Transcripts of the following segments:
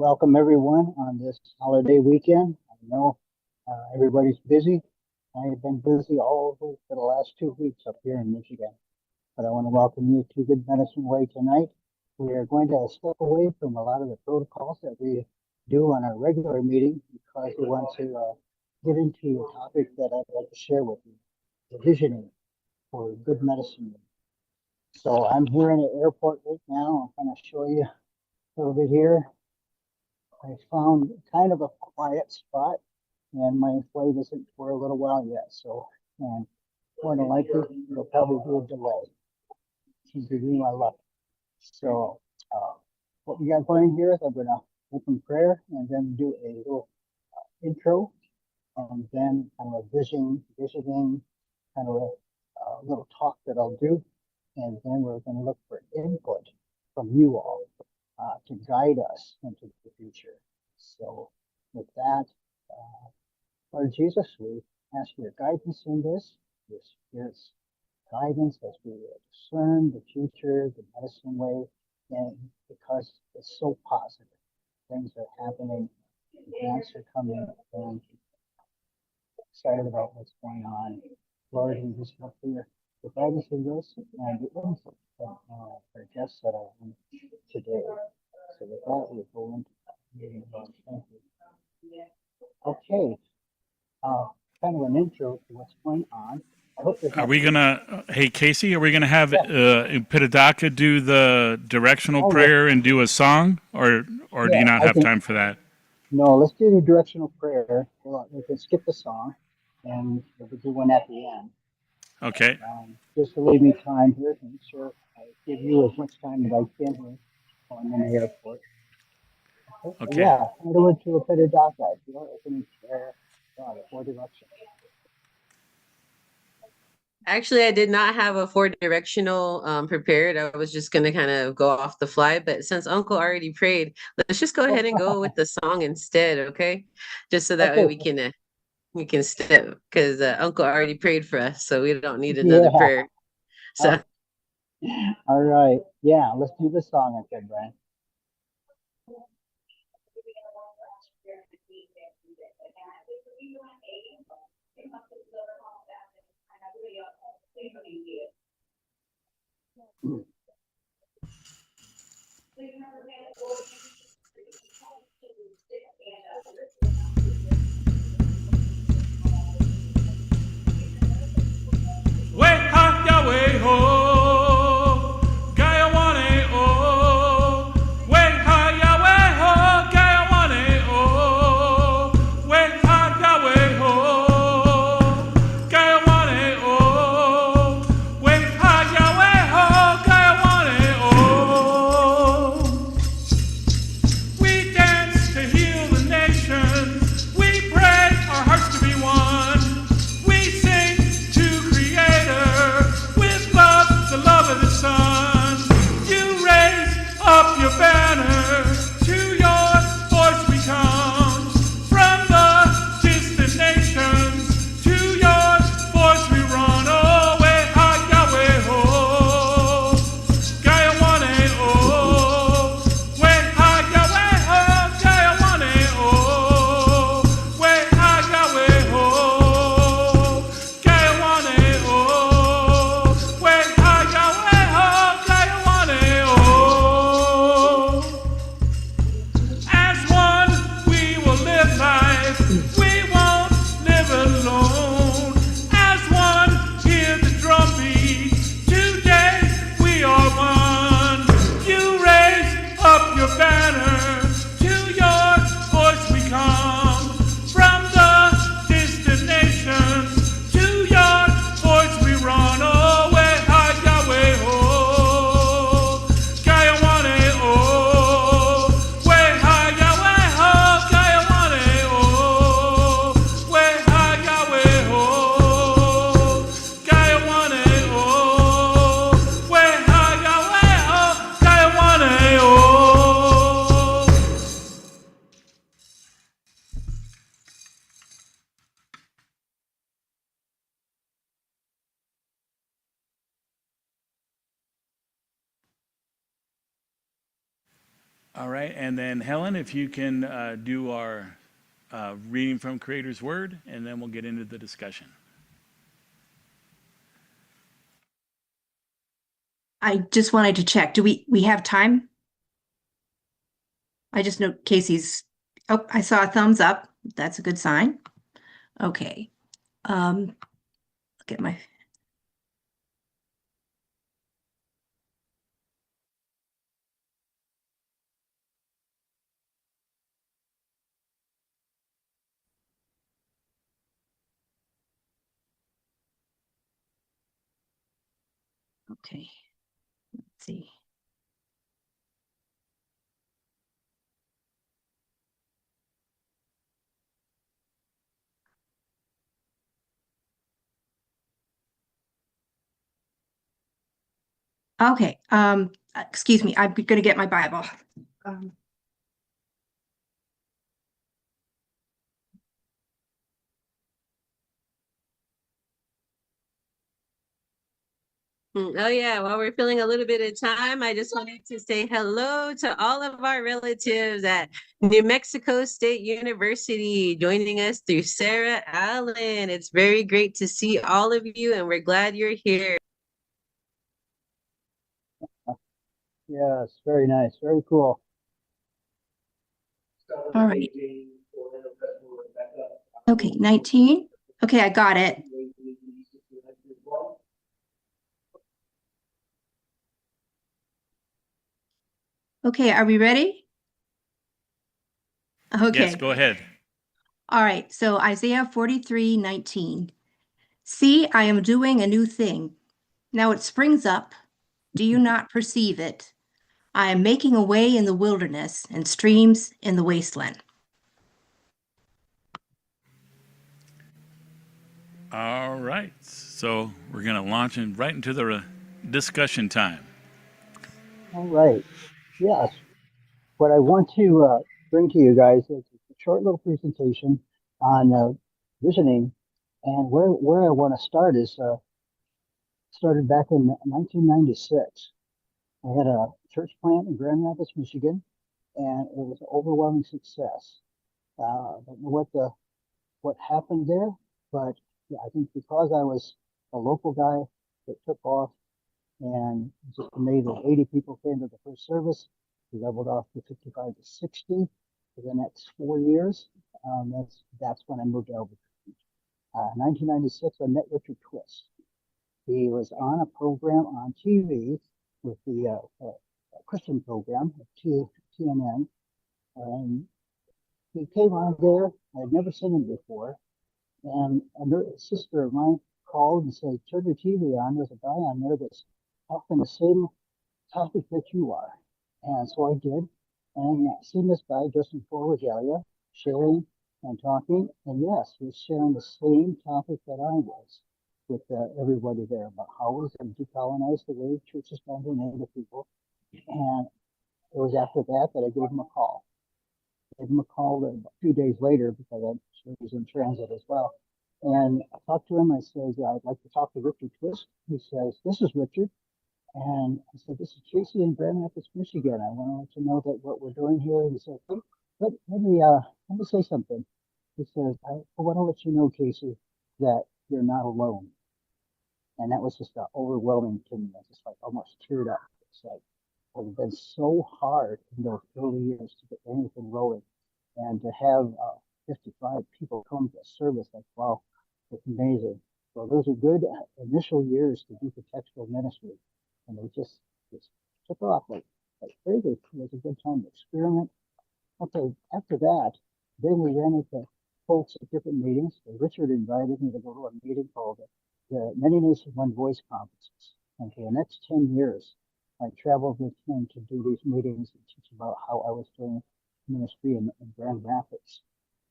welcome everyone on this holiday weekend. I know everybody's busy. I have been busy all over for the last 2 weeks up here in Michigan. But I want to welcome you to Good Medicine Way tonight. We are going to step away from a lot of the protocols that we do on our regular meeting because we want to get into a topic that I'd like to share with you, the visioning for Good Medicine Way. So I'm here in the airport right now. I'm going to show you a little bit here. I found kind of a quiet spot, and my flight isn't for a little while yet. So, and more than likely, there'll probably be a delay. Seems to be my luck. So, what we got going here is I'm going to open prayer and then do a little intro, and then kind of a visiting kind of a little talk that I'll do, and then we're going to look for input from you all to guide us into the future. So, with that, Lord Jesus, we ask for your guidance in this, your Spirit's guidance as we discern the future, the medicine way, and because it's so positive, things are happening, events are coming, and excited about what's going on. Lord, we just look for your guidance in this and the input from our guests that are on today. So with that, we'll go into the meeting. Thank you. Okay, kind of an intro to what's going on. I hope there's Are we gonna? Hey, Casey, are we gonna have Pitadaka do the directional Oh, prayer and do a song, or do you yeah, not I have can. time for that? No, let's do the directional prayer. Well, we can skip the song, and we can do one at the end. Okay. Just to leave me time here to make sure I give you as much time as I can here while I'm in the airport. Okay. Okay. Yeah, hand over to a better doc guy. You know, opening prayer, for direction. Actually, I did not have a four directional prepared. I was just gonna kind of go off the fly, but since Uncle already prayed, let's just go ahead and go with the song instead, okay? Just so that way Okay. we can step because Uncle already prayed for us, so we don't need another Yeah. prayer. So All right. Yeah, let's do the song again, Brian. Wait, ha, Yahweh, ho, Gaia wane, oh. Wait, ha, Yahweh, ho, Gaia wane, oh. Wait, ha, Yahweh, ho, Gaia wane, oh. Wait, ha, Yahweh, ho, Gaia All right, and then Helen, if you can do our reading from Creator's Word, and then we'll get into the discussion. I just wanted to check. Do we have time? I just know Casey's, oh, I saw a thumbs up. That's a good sign. Okay. Look at my. Okay. Let's see. Okay. Excuse me. I'm gonna get my Bible. Um, Oh yeah, while we're feeling a little bit of time, I just wanted to say hello to all of our relatives at New Mexico State University joining us through Sarah Allen. It's very great to see all of you, and we're glad you're here. Yes, very nice, very cool. all right. Okay, 19. Okay, I got it. Okay, are we ready? Okay. Yes, go ahead. All right, so Isaiah 43:19. See, I am doing a new thing. Now it springs up. Do you not perceive it? I am making a way in the wilderness and streams in the wasteland. All right, so we're going to launch right into the discussion time. All right. Yes. What I want to bring to you guys is a short little presentation on visioning, and where I want to start is started back in 1996. I had a church plant in Grand Rapids, Michigan, and it was an overwhelming success. I don't know what happened there, but yeah, I think because I was a local guy, it took off, and just amazing. 80 people came to the first service. We leveled off to 55 to 60 for the next 4 years. That's when I moved to Albuquerque. 1996, I met Richard Twist. He was on a program on TV with the Christian program, TNN, and he came on there. I'd never seen him before, and a sister of mine called and said, "Turn the TV on. There's a guy on there that's talking the same topic that you are." And so I did, and seen this guy just in full regalia, sharing and talking. And yes, he was sharing the same topic that I was with everybody there about how we're going to decolonize the way churches found their native people. And it was after that that I gave him a call. I gave him a call a few days later because I'm sure he's in transit as well. And I talked to him. I said, "I'd like to talk to Richard Twist." He says, "This is Richard." And I said, "This is Casey in Grand Rapids, Michigan. I want to let you know that what we're doing here." He said, let me say something. He says, "I want to let you know, Casey, that you're not alone." And that was just overwhelming to me. I just like almost teared up. It's like, it's been so hard in those early years to get anything rolling. And to have 55 people come to a service, like, wow, it's amazing. So those are good initial years to do contextual ministry. And they just took off like crazy. It was a good time to experiment. Okay, after that, then we ran into folks at different meetings. So Richard invited me to go to a meeting called the Many Nations One Voice Conferences. And for the next 10 years, I traveled with him to do these meetings and teach about how I was doing ministry in Grand Rapids.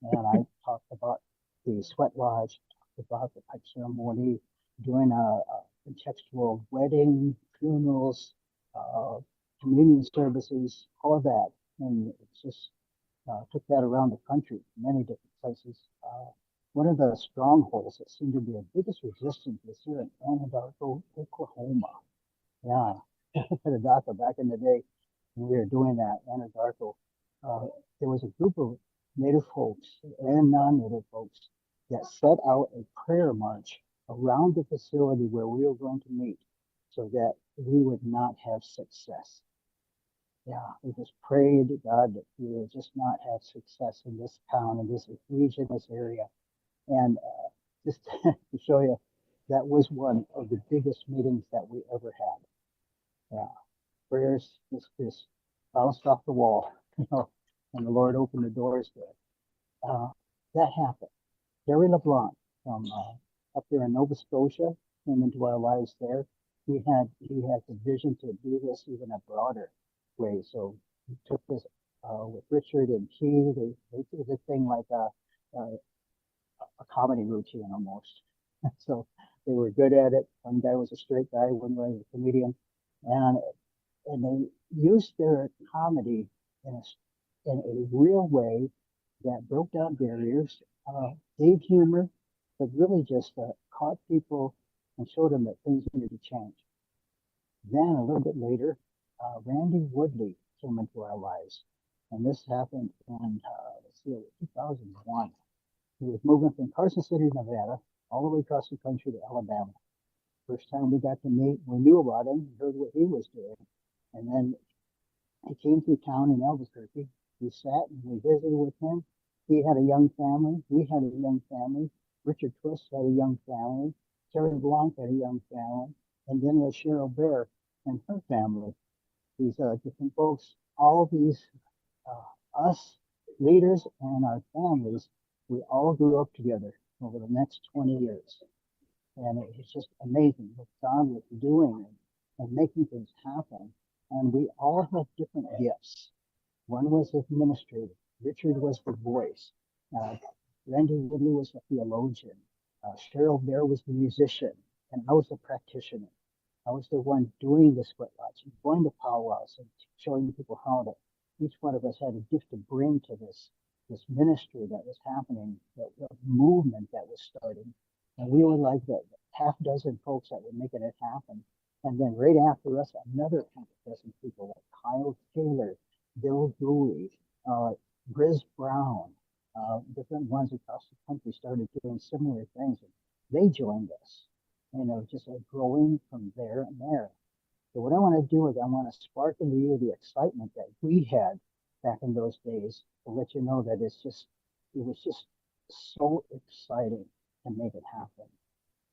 And I talked about the sweat lodge, talked about the pipe ceremony, doing a contextual wedding, funerals, communion services, all of that. And it's just took that around the country, many different places. One of the strongholds that seemed to be the biggest resistance was here in Anadarko, Oklahoma. Yeah, Petadoka back in the day. and we were doing that, Anadarko, there was a group of Native folks and non-Native folks that set out a prayer march around the facility where we were going to meet so that we would not have success. Yeah, we just prayed to God that we would just not have success in this town, in this region, this area. And just to show you, that was one of the biggest meetings that we ever had. Yeah, prayers just bounced off the wall, and the Lord opened the doors there. That happened. Terry LeBlanc from up there in Nova Scotia came into our lives there. He had the vision to do this even a broader way. So he took this with Richard and Key. They did a thing like a comedy routine almost. So they were good at it. One guy was a straight guy, one guy was a comedian, and they used their comedy in a real way that broke down barriers, gave humor, but really just caught people and showed them that things needed to change. Then a little bit later, Randy Woodley came into our lives, and this happened in 2001. He was moving from Carson City, Nevada, all the way across the country to Alabama. First time we got to meet, we knew about him, heard what he was doing, and then he came through town in Albuquerque. We sat and we visited with him. He had a young family. We had a young family. Richard Twist had a young family. Terry Blanc had a young family. And then there's Cheryl Bear and her family. These different folks, all these, us leaders and our families, we all grew up together over the next 20 years. And it's just amazing what God was doing and making things happen. And we all had different gifts. One was administrative. Richard was the voice. Randy Woodley was the theologian. Cheryl Bear was the musician. And I was the practitioner. I was the one doing the sweat lodge and going to powwows and showing people how to. Each one of us had a gift to bring to this ministry that was happening, that movement that was starting. And we were like the half dozen folks that were making it happen. And then right after us, another half dozen people like Kyle Taylor, Bill Dooley, Briz Brown, different ones across the country started doing similar things. And they joined us, just like growing from there and there. So what I want to do is I want to spark into you the excitement that we had back in those days to let you know that it was just so exciting to make it happen.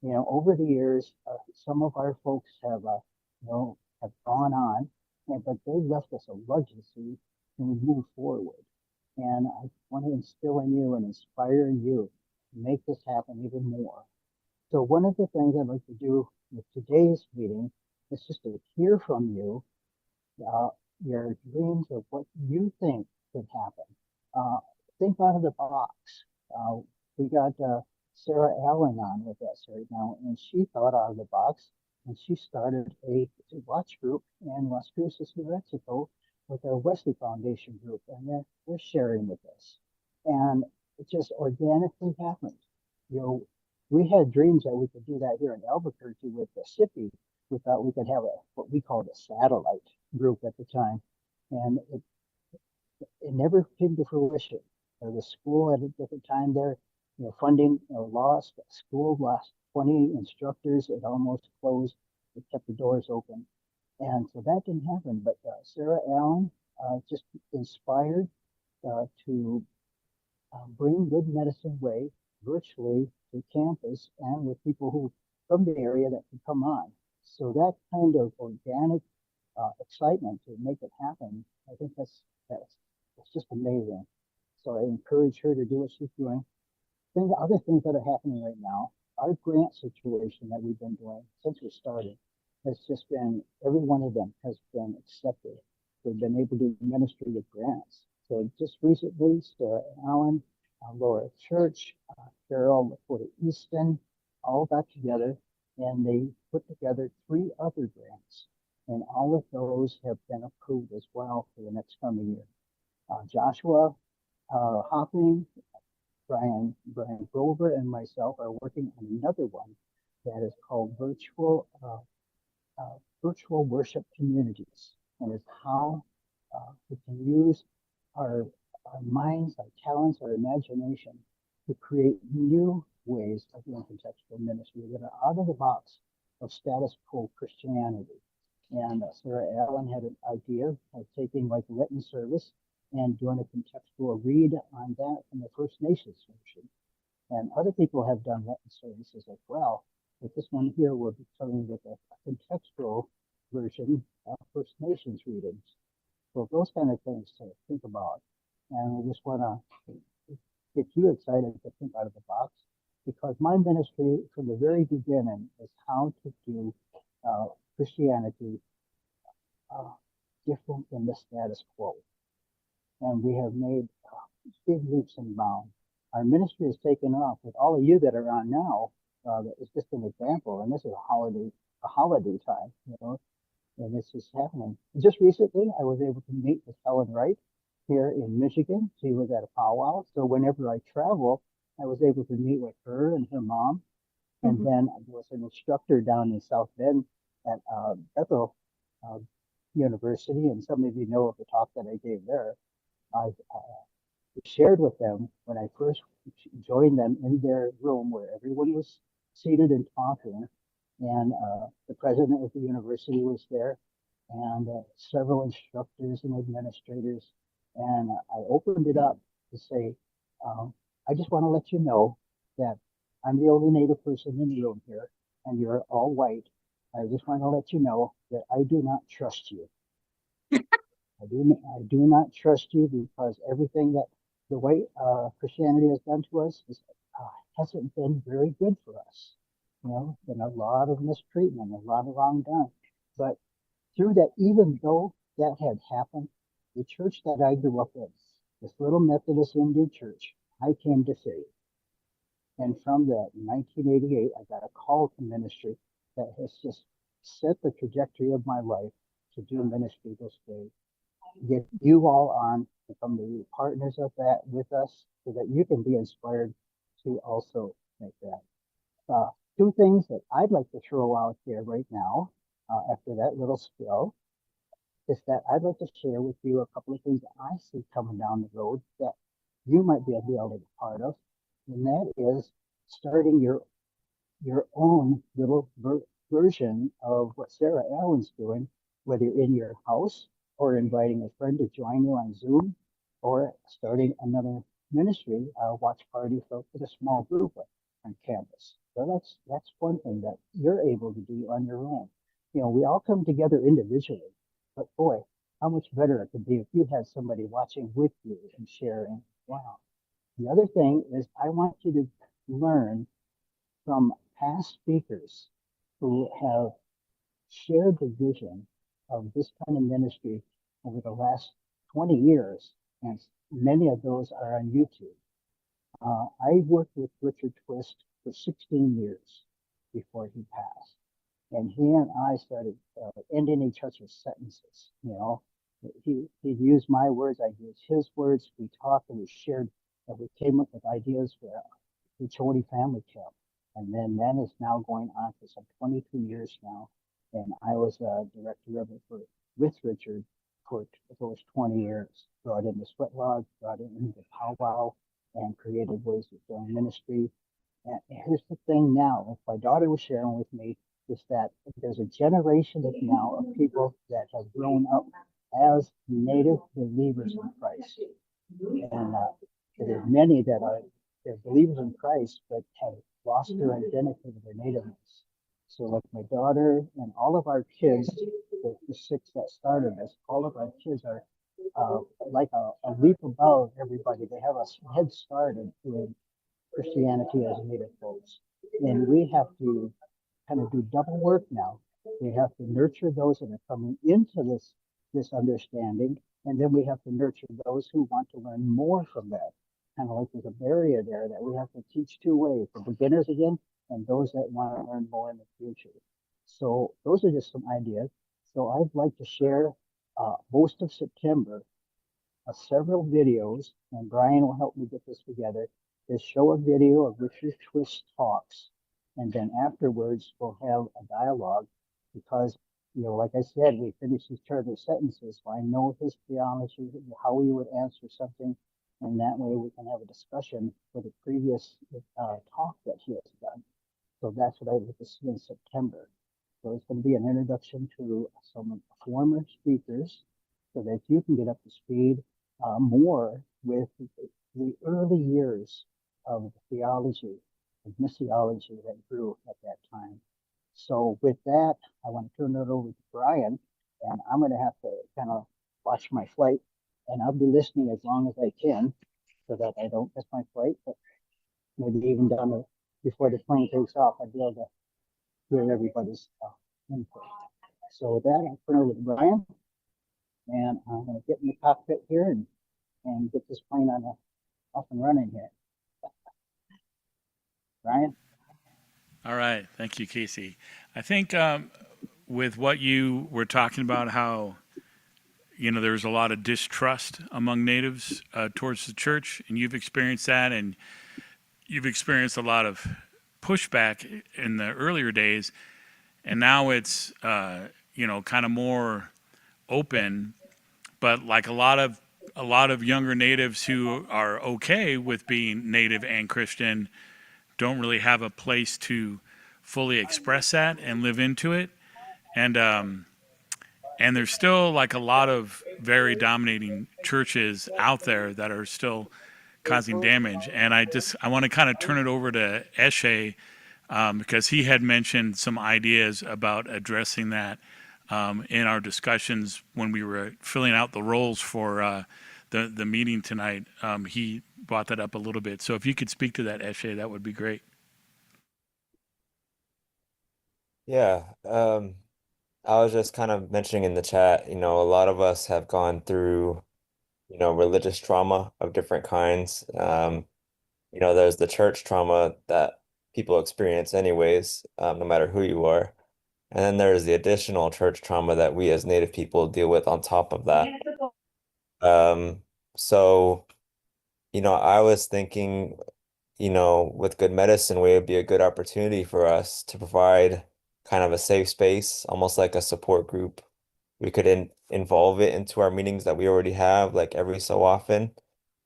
Over the years, some of our folks have gone on, but they left us a legacy and we move forward. And I want to instill in you and inspire you to make this happen even more. So one of the things I'd like to do with today's meeting is just to hear from you, your dreams of what you think could happen. Think out of the box. We got Sarah Allen on with us right now, and she thought out of the box, and she started a watch group in Las Cruces, New Mexico, with our Wesley Foundation group, and they're sharing with us. And it just organically happened. We had dreams that we could do that here in Albuquerque with the SIPI. We thought we could have what we called a satellite group at the time, and it never came to fruition. The school at a different time there, funding lost. School lost 20 instructors. It almost closed. It kept the doors open. And so that didn't happen. But Sarah Allen just inspired to bring Good Medicine Way virtually to campus and with people who from the area that could come on. So that kind of organic excitement to make it happen, I think that's just amazing. So I encourage her to do what she's doing. Other things that are happening right now, our grant situation that we've been doing since we started has just been, every one of them has been accepted. We've been able to minister with grants. So just recently, Sarah Allen, Laura Church, Carol LaPorta Easton, all got together and they put together 3 other grants. And all of those have been approved as well for the next coming year. Joshua Hopping, Brian Grover, and myself are working on another one that is called Virtual Worship Communities. And it's how We can use our minds, our talents, our imagination to create new ways of doing contextual ministry that are out of the box of status quo Christianity. And Sarah Allen had an idea of taking like Lenten service and doing a contextual read on that from the First Nations version. And other people have done Lenten services as well. But this one here will be coming with a contextual version of First Nations readings. So those kind of things to think about. And we just want to get you excited to think out of the box, because my ministry from the very beginning is how to do Christianity different than the status quo. And we have made big leaps and bounds. Our ministry has taken off with all of you that are on now. It's just an example, and this is a holiday time, you know, and this is happening. Just recently, I was able to meet with Helen Wright here in Michigan. She was at a powwow, so whenever I travel, I was able to meet with her and her mom. And then I was an instructor down in South Bend at Bethel University, and some of you know of the talk that I gave there. I shared with them when I first joined them in their room where everyone was seated and talking, and the president of the university was there, and several instructors and administrators, and I opened it up to say, I just want to let you know that I'm the only Native person in the room here, and you're all white. I just want to let you know that I do not trust you. I do not trust you, because everything that the white Christianity has done to us hasn't been very good for us. You know, been a lot of mistreatment, a lot of wrong done. But through that, even though that had happened, the church that I grew up in, this little Methodist Indian church, I came to faith. And from that, in 1988, I got a call to ministry that has just set the trajectory of my life to do ministry this day. Get you all on, become the partners of that with us, so that you can be inspired to also make that. Two things that I'd like to throw out there right now, after that little spill, is that I'd like to share with you a couple of things that I see coming down the road that you might be able to be part of. And that is starting your own little version of what Sarah Allen's doing, whether you're in your house or inviting a friend to join you on Zoom, or starting another ministry, watch party for a small group on campus. So that's one thing that you're able to do on your own. You know, we all come together individually, but boy, how much better it could be if you had somebody watching with you and sharing. Wow. The other thing is, I want you to learn from past speakers who have shared the vision of this kind of ministry over the last 20 years, and many of those are on YouTube. I worked with Richard Twist for 16 years before he passed, and he and I started ending each other's sentences. You know, he'd use my words, I'd use his words. We talked and we shared, and we came up with ideas for the Chody Family Camp. And then that is now going on for some 22 years now. And I was a director of it with Richard for those 20 years. Brought in the sweat lodge, brought in the powwow, and created ways of doing ministry. And here's the thing now, like my daughter was sharing with me, is that there's a generation now of people that have grown up as Native believers in Christ. And there's many that are they're believers in Christ, but have lost their identity of their nativeness. So like my daughter and all of our kids, the six that started this, all of our kids are like a leap above everybody. They have a head start in doing Christianity as Native folks. And we have to kind of do double work now. We have to nurture those that are coming into this understanding, and then we have to nurture those who want to learn more from that. Kind of like there's a barrier there that we have to teach two ways, for beginners again, and those that want to learn more in the future. So those are just some ideas. So I'd like to share most of September several videos, and Brian will help me get this together, to show a video of Richard Twist talks, and then afterwards we'll have a dialogue, because like I said, we finished his charter sentences, so I know his theology, how he would answer something, and that way we can have a discussion for the previous talk that he has done. So that's what I would like to see in September. So it's going to be an introduction to some former speakers so that you can get up to speed more with the early years of theology and missiology that grew at that time. So with that, I want to turn it over to Brian, and I'm going to have to kind of watch my flight, and I'll be listening as long as I can so that I don't miss my flight, but maybe even done before the plane takes off, I'll be able to hear everybody's input. So with that, I'll turn it over to Brian, and I'm going to get in the cockpit here and get this plane off and running here. Brian? All right. Thank you, Casey. I think with what you were talking about, how, there's a lot of distrust among natives towards the church, and you've experienced that, and you've experienced a lot of pushback in the earlier days, and now it's, kind of more open, but like a lot of younger natives who are okay with being native and Christian don't really have a place to fully express that and live into it. And there's still like a lot of very dominating churches out there that are still causing damage. And I want to kind of turn it over to Eshe because he had mentioned some ideas about addressing that in our discussions when we were filling out the roles for the meeting tonight. He brought that up a little bit. So if you could speak to that, Eshe, that would be great. Yeah, I was just kind of mentioning in the chat, a lot of us have gone through, religious trauma of different kinds. There's the church trauma that people experience anyways, no matter who you are. And then there's the additional church trauma that we as Native people deal with on top of that. So, I was thinking, with Good Medicine Way, it'd be a good opportunity for us to provide kind of a safe space, almost like a support group. We could involve it into our meetings that we already have, like every so often.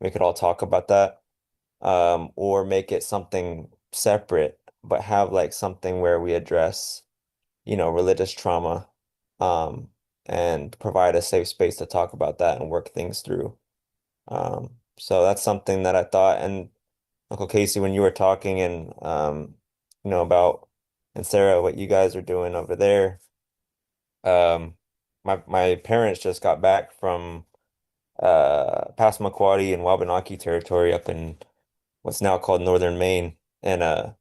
We could all talk about that. Or make it something separate, but have like something where we address, religious trauma, and provide a safe space to talk about that and work things through. So that's something that I thought. And Uncle Casey, when you were talking and about, and Sarah, what you guys are doing over there, my parents just got back from Passamaquoddy and Wabanaki territory up in what's now called Northern Maine, and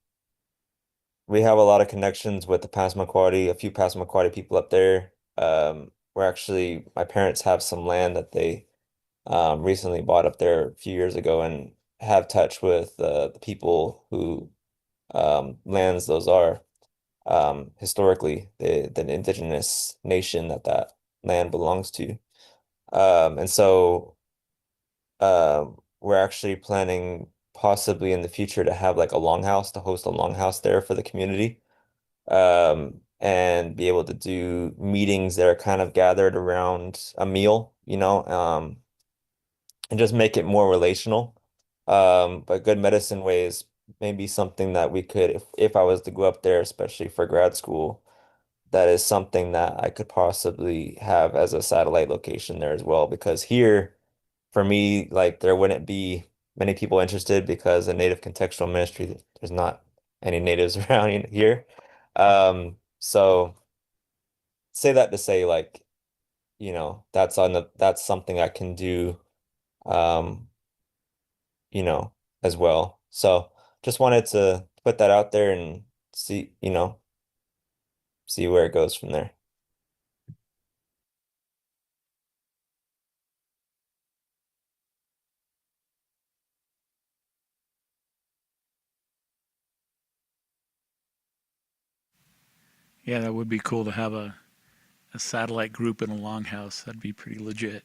we have a lot of connections with the Passamaquoddy, a few Passamaquoddy people up there. My parents have some land that they recently bought up there a few years ago and have touch with the people who lands those are. Historically, the indigenous nation that land belongs to. And so we're actually planning possibly in the future to have like a longhouse, to host a longhouse there for the community. And be able to do meetings that are kind of gathered around a meal, and just make it more relational. But Good Medicine Way is maybe something that we could, if I was to go up there, especially for grad school, that is something that I could possibly have as a satellite location there as well. Because here, for me, like there wouldn't be many people interested because in Native Contextual Ministry, there's not any natives around here. So say that to say like, that's something I can do, um, as well. So just wanted to put that out there and see where it goes from there. Yeah, that would be cool to have a satellite group in a longhouse. That'd be pretty legit.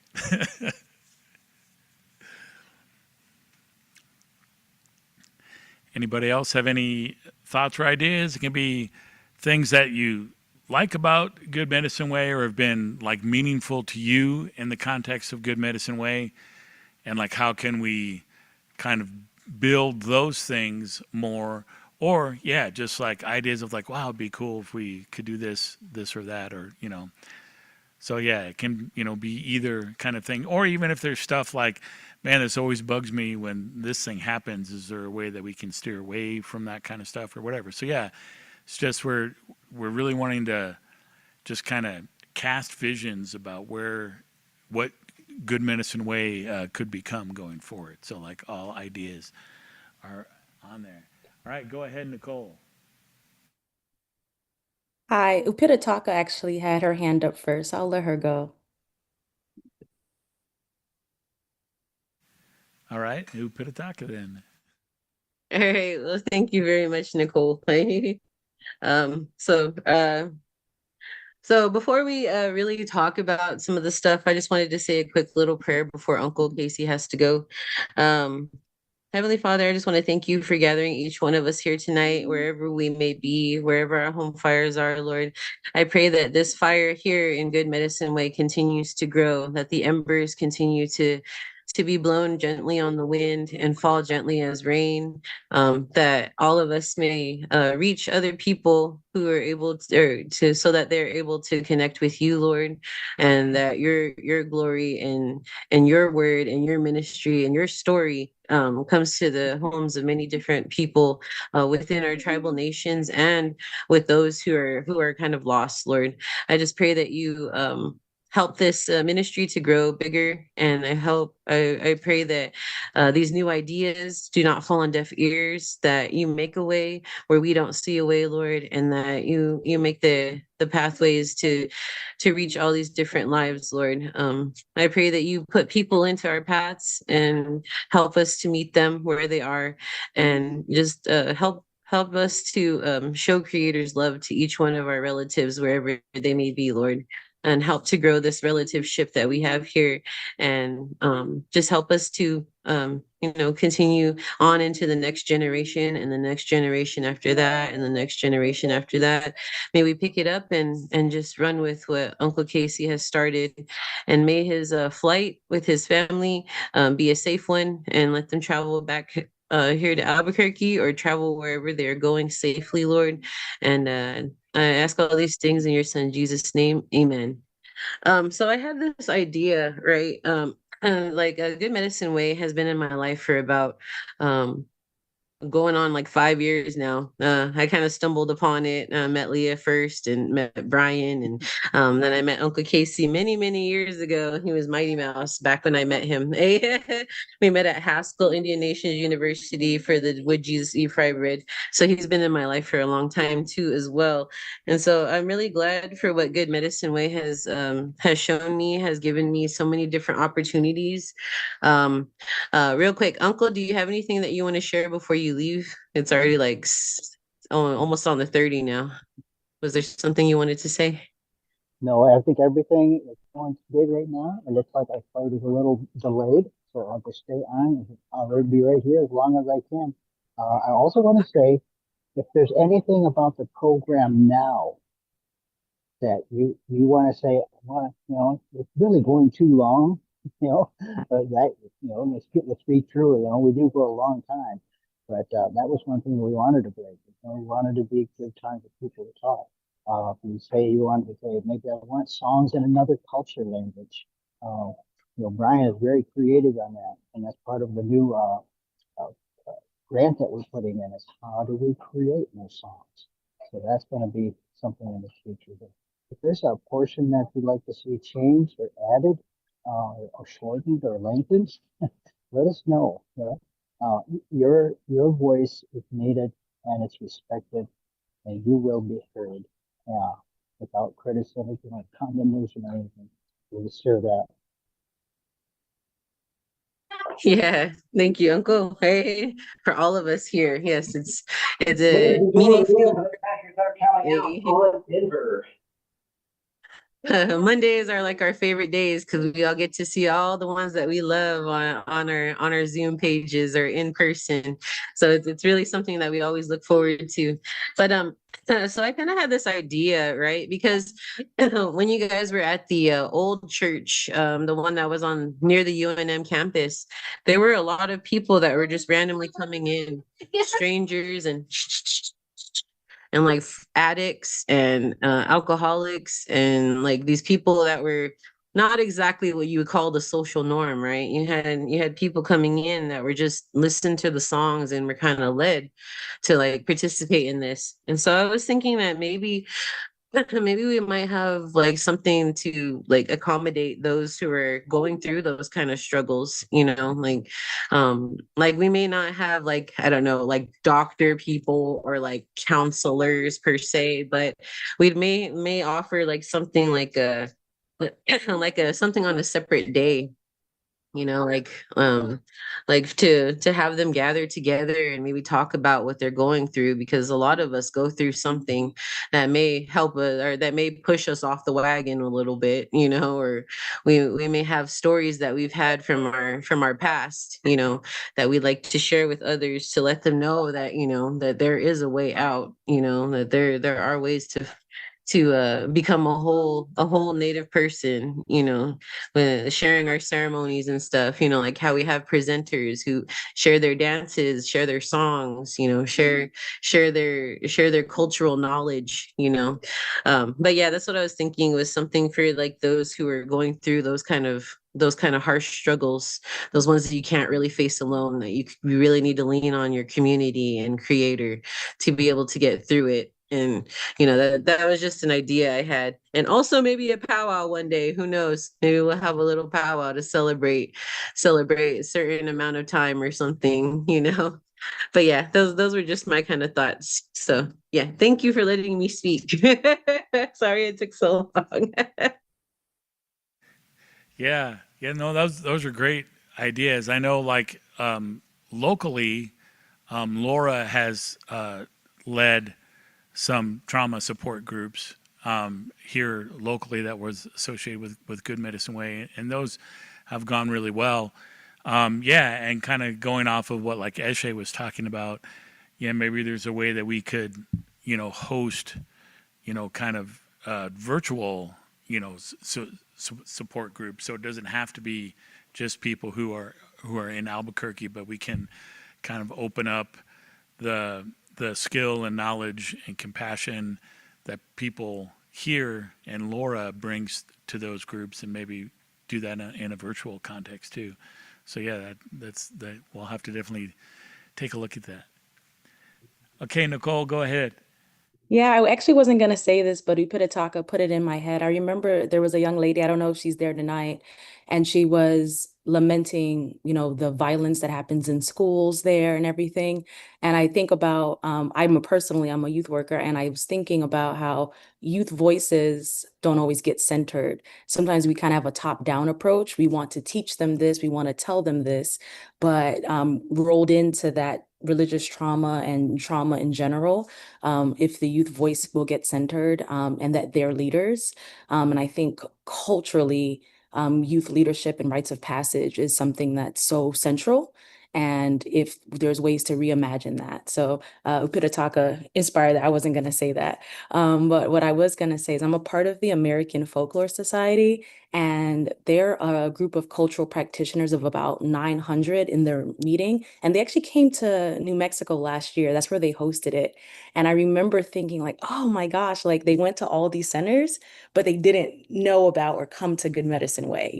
Anybody else have any thoughts or ideas? It can be things that you like about Good Medicine Way, or have been like meaningful to you in the context of Good Medicine Way, and like how can we kind of build those things more, or yeah, just like ideas of like, wow, it'd be cool if we could do this or that, or so yeah, it can be either kind of thing, or even if there's stuff like, man, this always bugs me when this thing happens, is there a way that we can steer away from that kind of stuff or whatever? So yeah, it's just we're really wanting to just kind of cast visions about what Good Medicine Way could become going forward. So like all ideas are on there. All right, go ahead, Nicole. Hi, Upita actually had her hand up first. I'll let her go. All right, Upitaka then. All right. Well, thank you very much, Nicole. Um, so uh so before we really talk about some of the stuff, I just wanted to say a quick little prayer before Uncle Casey has to go. Um, Heavenly Father, I just want to thank you for gathering each one of us here tonight, wherever we may be, wherever our home fires are, Lord. I pray that this fire here in Good Medicine Way continues to grow, that the embers continue to be blown gently on the wind and fall gently as rain, that all of us may reach other people who are able so that they're able to connect with you, Lord, and that your glory and your word and your ministry and your story comes to the homes of many different people within our tribal nations and with those who are kind of lost, Lord. I just pray that you help this ministry to grow bigger, and I pray that these new ideas do not fall on deaf ears, that you make a way where we don't see a way, Lord, and that you make the pathways to reach all these different lives, Lord. I pray that you put people into our paths and help us to meet them where they are, and just help us to show creator's love to each one of our relatives wherever they may be, Lord, and help to grow this relative ship that we have here, and just help us to continue on into the next generation and the next generation after that and the next generation after that. May we pick it up and just run with what Uncle Casey has started, and may his flight with his family be a safe one, and let them travel back here to Albuquerque or travel wherever they're going safely, Lord. And I ask all these things in your son Jesus' name. Amen. So I had this idea, right? Like a Good Medicine Way has been in my life for about going on like 5 years now. I kind of stumbled upon it. Met Leah first and met Brian, and then I met Uncle Casey many years ago. He was Mighty Mouse back when I met him. We met at Haskell Indian Nations University for the Would Jesus Eat Fry Bread. So he's been in my life for a long time too, as well. And so I'm really glad for what Good Medicine Way has shown me, has given me so many different opportunities. Real quick, Uncle, do you have anything that you want to share before you leave? It's already like almost on the 30 now. Was there something you wanted to say? No, I think everything is going good right now. It looks like our flight is a little delayed, so I'll just stay on. I'll be right here as long as I can. I also want to say, if there's anything about the program now that you want to say, well, it's really going too long, let's read through it. We do for a long time, but that was one thing we wanted to break. We wanted to be good time for people to talk. You say you wanted to say, maybe I want songs in another culture language. Brian is very creative on that, and that's part of the new grant that we're putting in, is how do we create more songs? So that's going to be something in the future. But if there's a portion that you'd like to see changed or added, or shortened or lengthened, let us know. Your voice is needed and it's respected, and you will be heard. Without criticism or condemnation or anything. We'll share that. Yeah, thank you, Uncle. Hey, for all of us here. Yes, it's a meaningful. Mondays are like our favorite days because we all get to see all the ones that we love on our Zoom pages or in person. So it's really something that we always look forward to. But so I kind of had this idea, right? Because when you guys were at the old church, the one that was on near the UNM campus, there were a lot of people that were just randomly coming in, strangers and like addicts and alcoholics and like these people that were not exactly what you would call the social norm, right? You had people coming in that were just listening to the songs and were kind of led to like participate in this. And so I was thinking that maybe we might have like something to like accommodate those who are going through those kind of struggles, like we may not have like, I don't know, like doctor people or like counselors per se, but we may offer like something like a like a something on a separate day, like to have them gather together and maybe talk about what they're going through, because a lot of us go through something that may help us or that may push us off the wagon a little bit, or we may have stories that we've had from our past, that we'd like to share with others to let them know that, that there is a way out, that there are ways to become a whole native person, with sharing our ceremonies and stuff, like how we have presenters who share their dances, share their songs, share their cultural knowledge, but yeah, that's what I was thinking, was something for like those who are going through those kind of harsh struggles, those ones that you can't really face alone, that you really need to lean on your community and creator to be able to get through it. And that was just an idea I had. And also maybe a powwow one day, who knows, maybe we'll have a little powwow to celebrate a certain amount of time or something, but yeah, those were just my kind of thoughts. So yeah, thank you for letting me speak. Sorry it took so long. Yeah, yeah, no, those are great ideas. I know, like locally, Laura has led some trauma support groups here locally that was associated with Good Medicine Way, and those have gone really well. Yeah, and kind of going off of what like Eshe was talking about, yeah, maybe there's a way that we could, host, kind of virtual, support groups. So it doesn't have to be just people who are in Albuquerque, but we can kind of open up the skill and knowledge and compassion that people here and Laura brings to those groups, and maybe do that in a virtual context too. So yeah, that's we'll have to definitely take a look at that. Okay, Nicole, go ahead. Yeah, I actually wasn't gonna say this, but Upitaka put it in my head. I remember there was a young lady, I don't know if she's there tonight, and she was lamenting, the violence that happens in schools there and everything. And I think about, I'm a youth worker, and I was thinking about how youth voices don't always get centered. Sometimes we kind of have a top-down approach. We want to teach them this, we want to tell them this, but rolled into that religious trauma and trauma in general, if the youth voice will get centered, and that they're leaders. And I think culturally, youth leadership and rites of passage is something that's so central. And if there's ways to reimagine that. So Upitaka inspired that. I wasn't going to say that. But what I was going to say is I'm a part of the American Folklore Society, and they're a group of cultural practitioners of about 900 in their meeting. And they actually came to New Mexico last year. That's where they hosted it. And I remember thinking like, oh my gosh, like they went to all these centers, but they didn't know about or come to Good Medicine Way,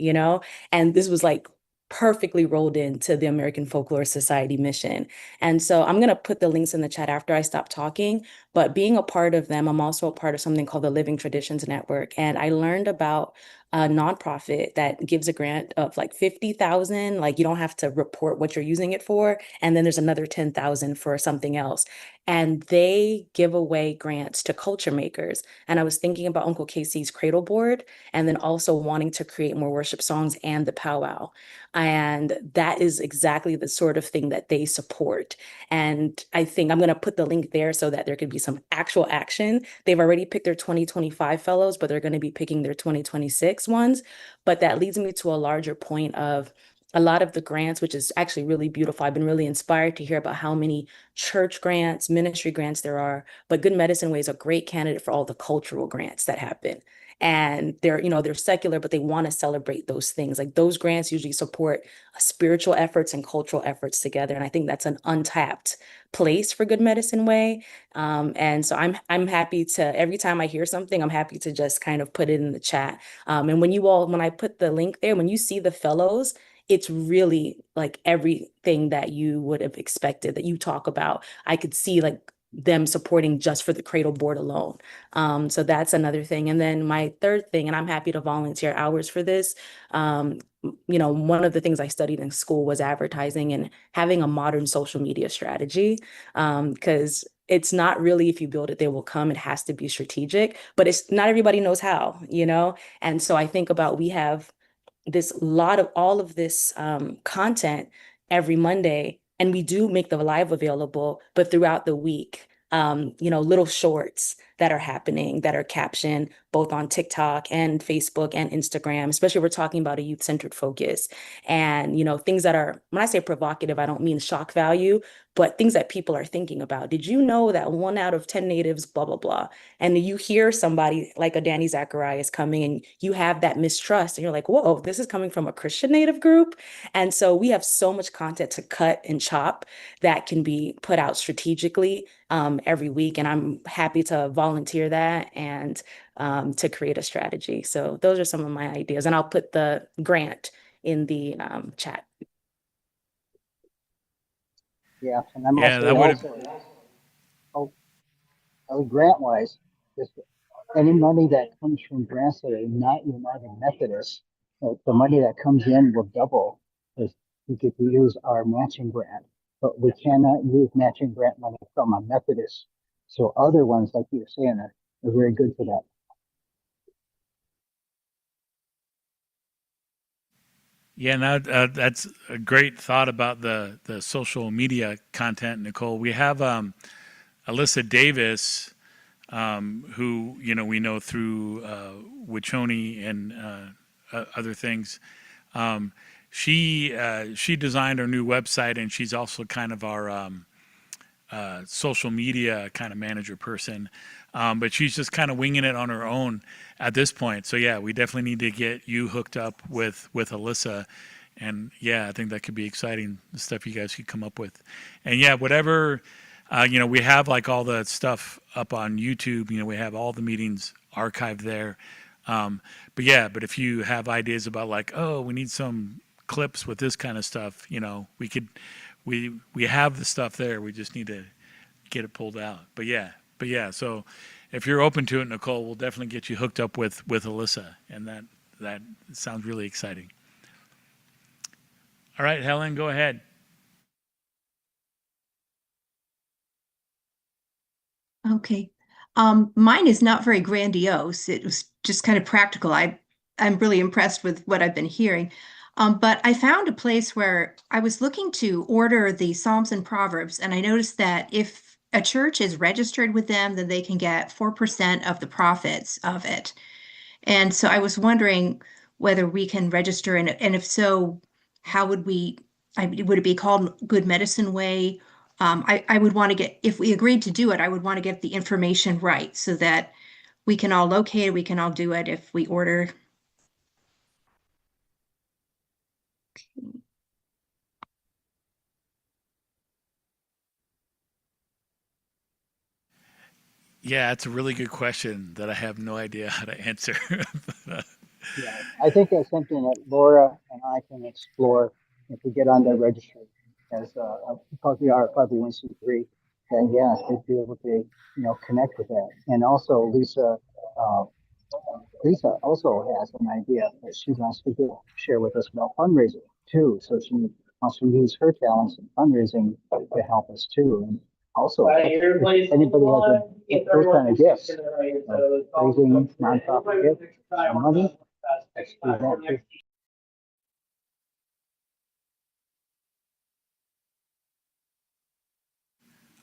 And this was like perfectly rolled into the American Folklore Society mission. And so I'm going to put the links in the chat after I stop talking, but being a part of them, I'm also a part of something called the Living Traditions Network. And I learned about a nonprofit that gives a grant of like 50,000, like you don't have to report what you're using it for. And then there's another 10,000 for something else. and they give away grants to culture makers. And I was thinking about Uncle Casey's Cradle Board, and then also wanting to create more worship songs and the powwow. And that is exactly the sort of thing that they support. And I think I'm going to put the link there so that there could be some actual action. They've already picked their 2025 fellows, but they're going to be picking their 2026 ones. But that leads me to a larger point of a lot of the grants, which is actually really beautiful. I've been really inspired to hear about how many church grants, ministry grants there are, but Good Medicine Way is a great candidate for all the cultural grants that happen. And they're secular, but they want to celebrate those things. Like those grants usually support spiritual efforts and cultural efforts together. And I think that's an untapped place for Good Medicine Way. And so I'm happy to, every time I hear something, I'm happy to just kind of put it in the chat. And when I put the link there, when you see the fellows, it's really like everything that you would have expected that you talk about. I could see like them supporting just for the Cradle Board alone. So that's another thing. And then my third thing, and I'm happy to volunteer hours for this. One of the things I studied in school was advertising and having a modern social media strategy. Because it's not really if you build it, they will come. It has to be strategic, but it's not everybody knows how, And so I think about we have this lot of all of this content every Monday, and we do make the live available, but throughout the week, little shorts that are happening that are captioned both on TikTok and Facebook and Instagram, especially we're talking about a youth-centered focus and, things that are, when I say provocative, I don't mean shock value, but things that people are thinking about. Did you know that 1 out of 10 natives, blah, blah, blah. And you hear somebody like a Danny Zacharias coming and you have that mistrust and you're like, whoa, this is coming from a Christian native group. And so we have so much content to cut and chop that can be put out strategically every week. And I'm happy to volunteer that and to create a strategy. So those are some of my ideas. And I'll put the grant in the chat. Yeah, and I'm Yeah, that would have. Grant wise, just any money that comes from grants that are not United Methodist, the money that comes in will double because we get to use our matching grant, but we cannot use matching grant money from a Methodist. So other ones, like you were saying, are very good for that. Yeah, now that's a great thought about the social media content, Nicole. We have Alyssa Davis, who we know through Wachoni and other things. She designed our new website, and she's also kind of our social media kind of manager person. But she's just kind of winging it on her own at this point. So yeah, we definitely need to get you hooked up with Alyssa. And yeah, I think that could be exciting, the stuff you guys could come up with. And yeah, whatever, we have like all the stuff up on YouTube, we have all the meetings archived there. But if you have ideas about like, oh, we need some clips with this kind of stuff, we have the stuff there. We just need to get it pulled out. But yeah, so if you're open to it, Nicole, we'll definitely get you hooked up with Alyssa, and that sounds really exciting. All right, Helen, go ahead. Okay. Mine is not very grandiose. It was just kind of practical. I'm really impressed with what I've been hearing. But I found a place where I was looking to order the Psalms and Proverbs, and I noticed that if a church is registered with them, then they can get 4% of the profits of it. And so I was wondering whether we can register, and if so, how would would it be called Good Medicine Way? I would want to get, if we agreed to do it, I would want to get the information right so that we can all locate it, we can all do it if we order. Yeah, it's a really good question that I have no idea how to answer. Yeah, I think that's something that Laura and I can explore if we get on their registry as because we are a 501c3. And yeah, they'd be able to connect with that. And also Lisa also has an idea that she wants to share with us about fundraising too. So she wants to use her talents in fundraising to help us too. And also, if anybody has those kind of gifts, raising nonprofit gifts, some money, let's do that too.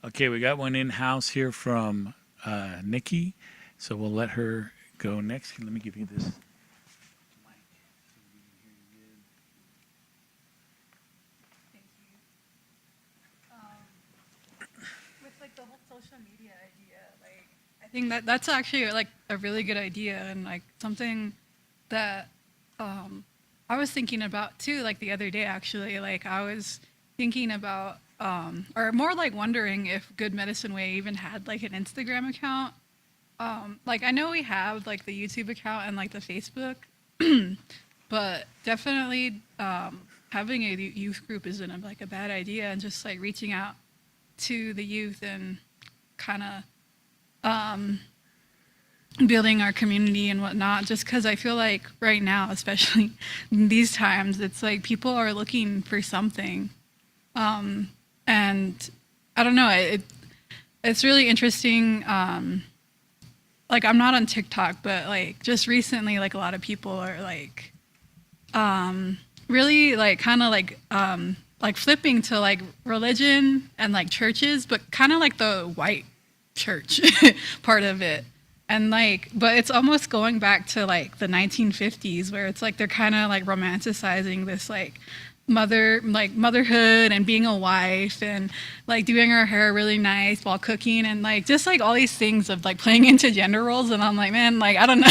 Okay, we got one in-house here from Nikki, so we'll let her go next. Let me give you this. With like the whole social media idea, like I think that that's actually like a really good idea and like something that I was thinking about too, like the other day actually. Like I was thinking about or more like wondering if Good Medicine Way even had like an Instagram account. Like I know we have like the YouTube account and like the Facebook, but definitely having a youth group isn't like a bad idea, and just like reaching out to the youth and kind of building our community and whatnot, just because I feel like right now, especially in these times, it's like people are looking for something. And I don't know, it's really interesting. Like I'm not on TikTok, but like just recently, like a lot of people are like really like kind of like flipping to like religion and like churches, but kind of like the white church part of it. And like, but it's almost going back to like the 1950s, where it's like they're kind of like romanticizing this like motherhood and being a wife and like doing her hair really nice while cooking and like just like all these things of like playing into gender roles. And I'm like, man, like I don't know.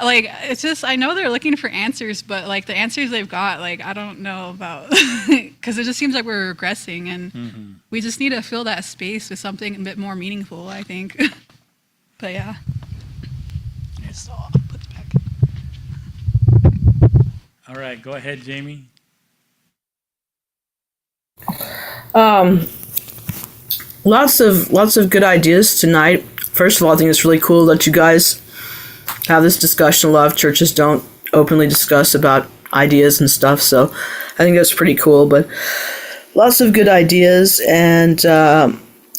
Like it's just, I know they're looking for answers, but like the answers they've got, like I don't know about, because it just seems like we're regressing, and we just need to fill that space with something a bit more meaningful, I think. But yeah. So I'll put it back. All right, go ahead, Jamie. Lots of good ideas tonight. First of all, I think it's really cool that you guys have this discussion. A lot of churches don't openly discuss about ideas and stuff, so I think that's pretty cool. But lots of good ideas, and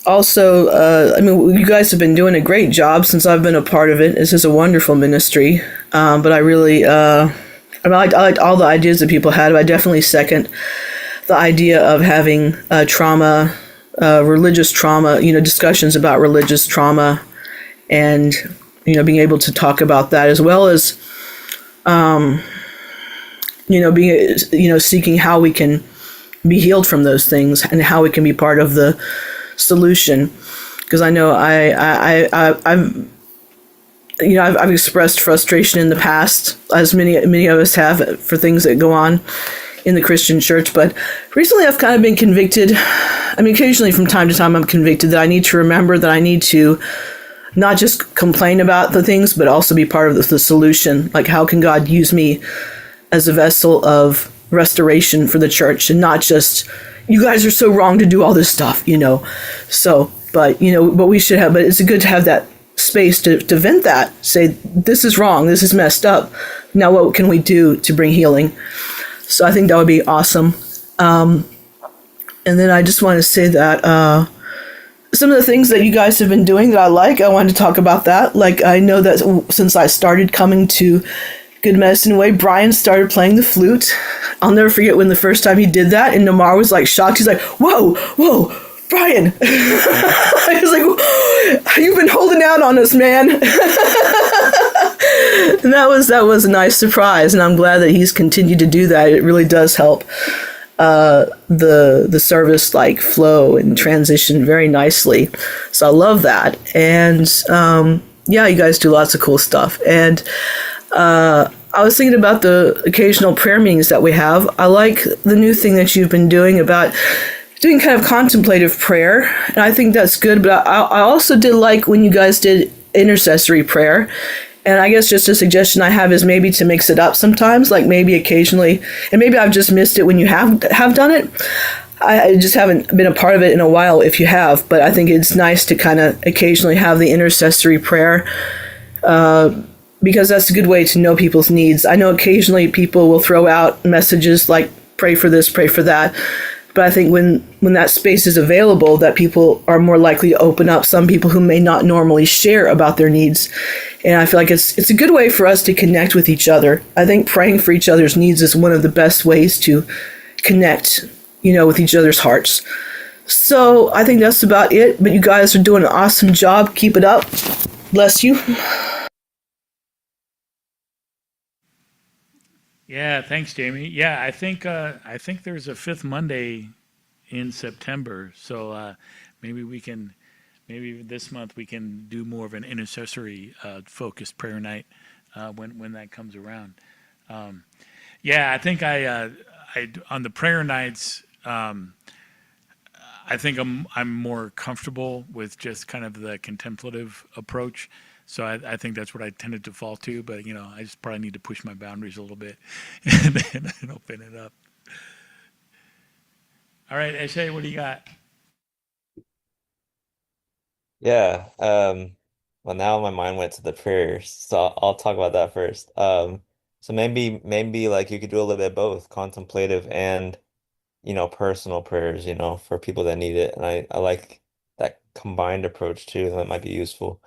also, I mean, you guys have been doing a great job since I've been a part of it. This is a wonderful ministry, but I really, I liked all the ideas that people had. But I definitely second the idea of having trauma, religious trauma, discussions about religious trauma, and, being able to talk about that, as well as, being, seeking how we can be healed from those things and how we can be part of the solution. Because I know I've expressed frustration in the past, as many of us have, for things that go on in the Christian church. But recently I've kind of been convicted. I mean, occasionally from time to time I'm convicted that I need to remember that I need to not just complain about the things, but also be part of the solution. Like, how can God use me as a vessel of restoration for the church, and not just, you guys are so wrong to do all this stuff, So, but we should have, but it's good to have that space to vent that, say, this is wrong, this is messed up. Now what can we do to bring healing? So I think that would be awesome. And then I just want to say that some of the things that you guys have been doing that I wanted to talk about that. Like, I know that since I started coming to Good Medicine Way, Brian started playing the flute. I'll never forget when the first time he did that, and Namar was like shocked. He's like, whoa, Brian. I was like, you've been holding out on us, man. And that was a nice surprise, and I'm glad that he's continued to do that. It really does help the service like flow and transition very nicely. So I love that. And yeah, you guys do lots of cool stuff. And I was thinking about the occasional prayer meetings that we have. I like the new thing that you've been doing about doing kind of contemplative prayer, and I think that's good. But I also did like when you guys did intercessory prayer. And I guess just a suggestion I have is maybe to mix it up sometimes, like maybe occasionally, and maybe I've just missed it when you have done it. I just haven't been a part of it in a while if you have, but I think it's nice to kind of occasionally have the intercessory prayer, because that's a good way to know people's needs. I know occasionally people will throw out messages like, pray for this, pray for that, but But I think when that space is available, that people are more likely to open up. Some people who may not normally share about their needs, and I feel like it's a good way for us to connect with each other. I think praying for each other's needs is one of the best ways to connect, with each other's hearts. So I think that's about it. But you guys are doing an awesome job. Keep it up. Bless you. Yeah, thanks, Jamie. Yeah, I think there's a fifth Monday in September, so maybe this month we can do more of an intercessory focused prayer night when that comes around. Yeah, I think I on the prayer nights. I think I'm more comfortable with just kind of the contemplative approach. So I think that's what I tended to fall to, but I just probably need to push my boundaries a little bit and open it up. All right, Eshe, what do you got? Yeah. Well, now my mind went to the prayers, so I'll talk about that first. So maybe like you could do a little bit of both, contemplative and personal prayers, for people that need it. And I like that combined approach too. That might be useful.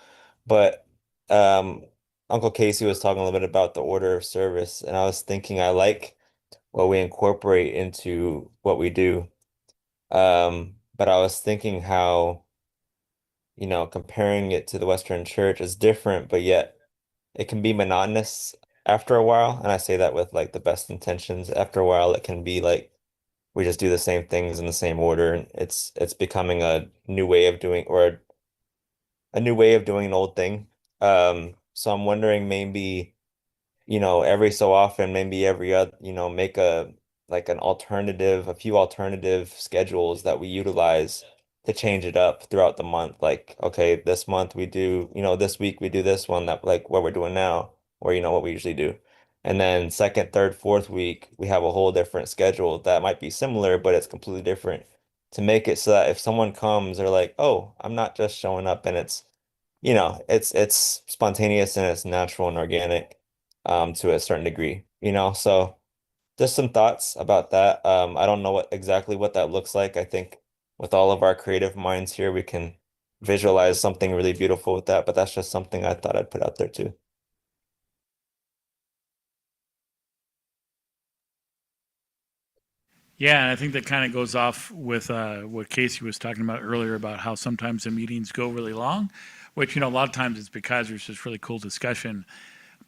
But Uncle Casey was talking a little bit about the order of service, and I was thinking I like what we incorporate into what we do. But I was thinking how, comparing it to the Western Church is different, but yet it can be monotonous after a while. And I say that with like the best intentions. After a while, it can be like we just do the same things in the same order. And it's becoming a new way of doing, or a new way of doing an old thing. So I'm wondering maybe, every so often, maybe every other, make a few alternative schedules that we utilize to change it up throughout the month. Like, okay, this month we do, this week we do this one, that like what we're doing now, or what we usually do. And then second, third, fourth week, we have a whole different schedule that might be similar, but it's completely different, to make it so that if someone comes, they're like, oh, I'm not just showing up, and it's spontaneous and it's natural and organic, to a certain degree, so just some thoughts about that. I don't know exactly what that looks like. I think with all of our creative minds here, we can visualize something really beautiful with that, but that's just something I thought I'd put out there too. Yeah, and I think that kind of goes off with what Casey was talking about earlier about how sometimes the meetings go really long, which, a lot of times it's because there's just really cool discussion.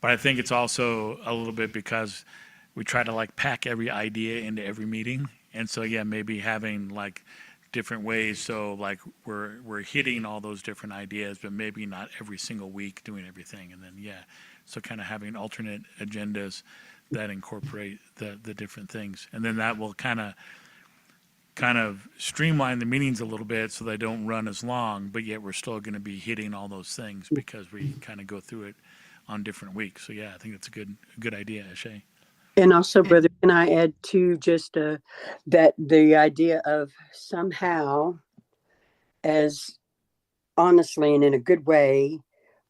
But I think it's also a little bit because we try to like pack every idea into every meeting. And so, yeah, maybe having like different ways. So like we're hitting all those different ideas, but maybe not every single week doing everything. And then, yeah, so kind of having alternate agendas that incorporate the different things. And then that will kind of streamline the meetings a little bit so they don't run as long, but yet we're still going to be hitting all those things because we kind of go through it on different weeks. So yeah, I think that's a good idea, Eshe. And also, brother, can I add to just that the idea of somehow, as honestly and in a good way,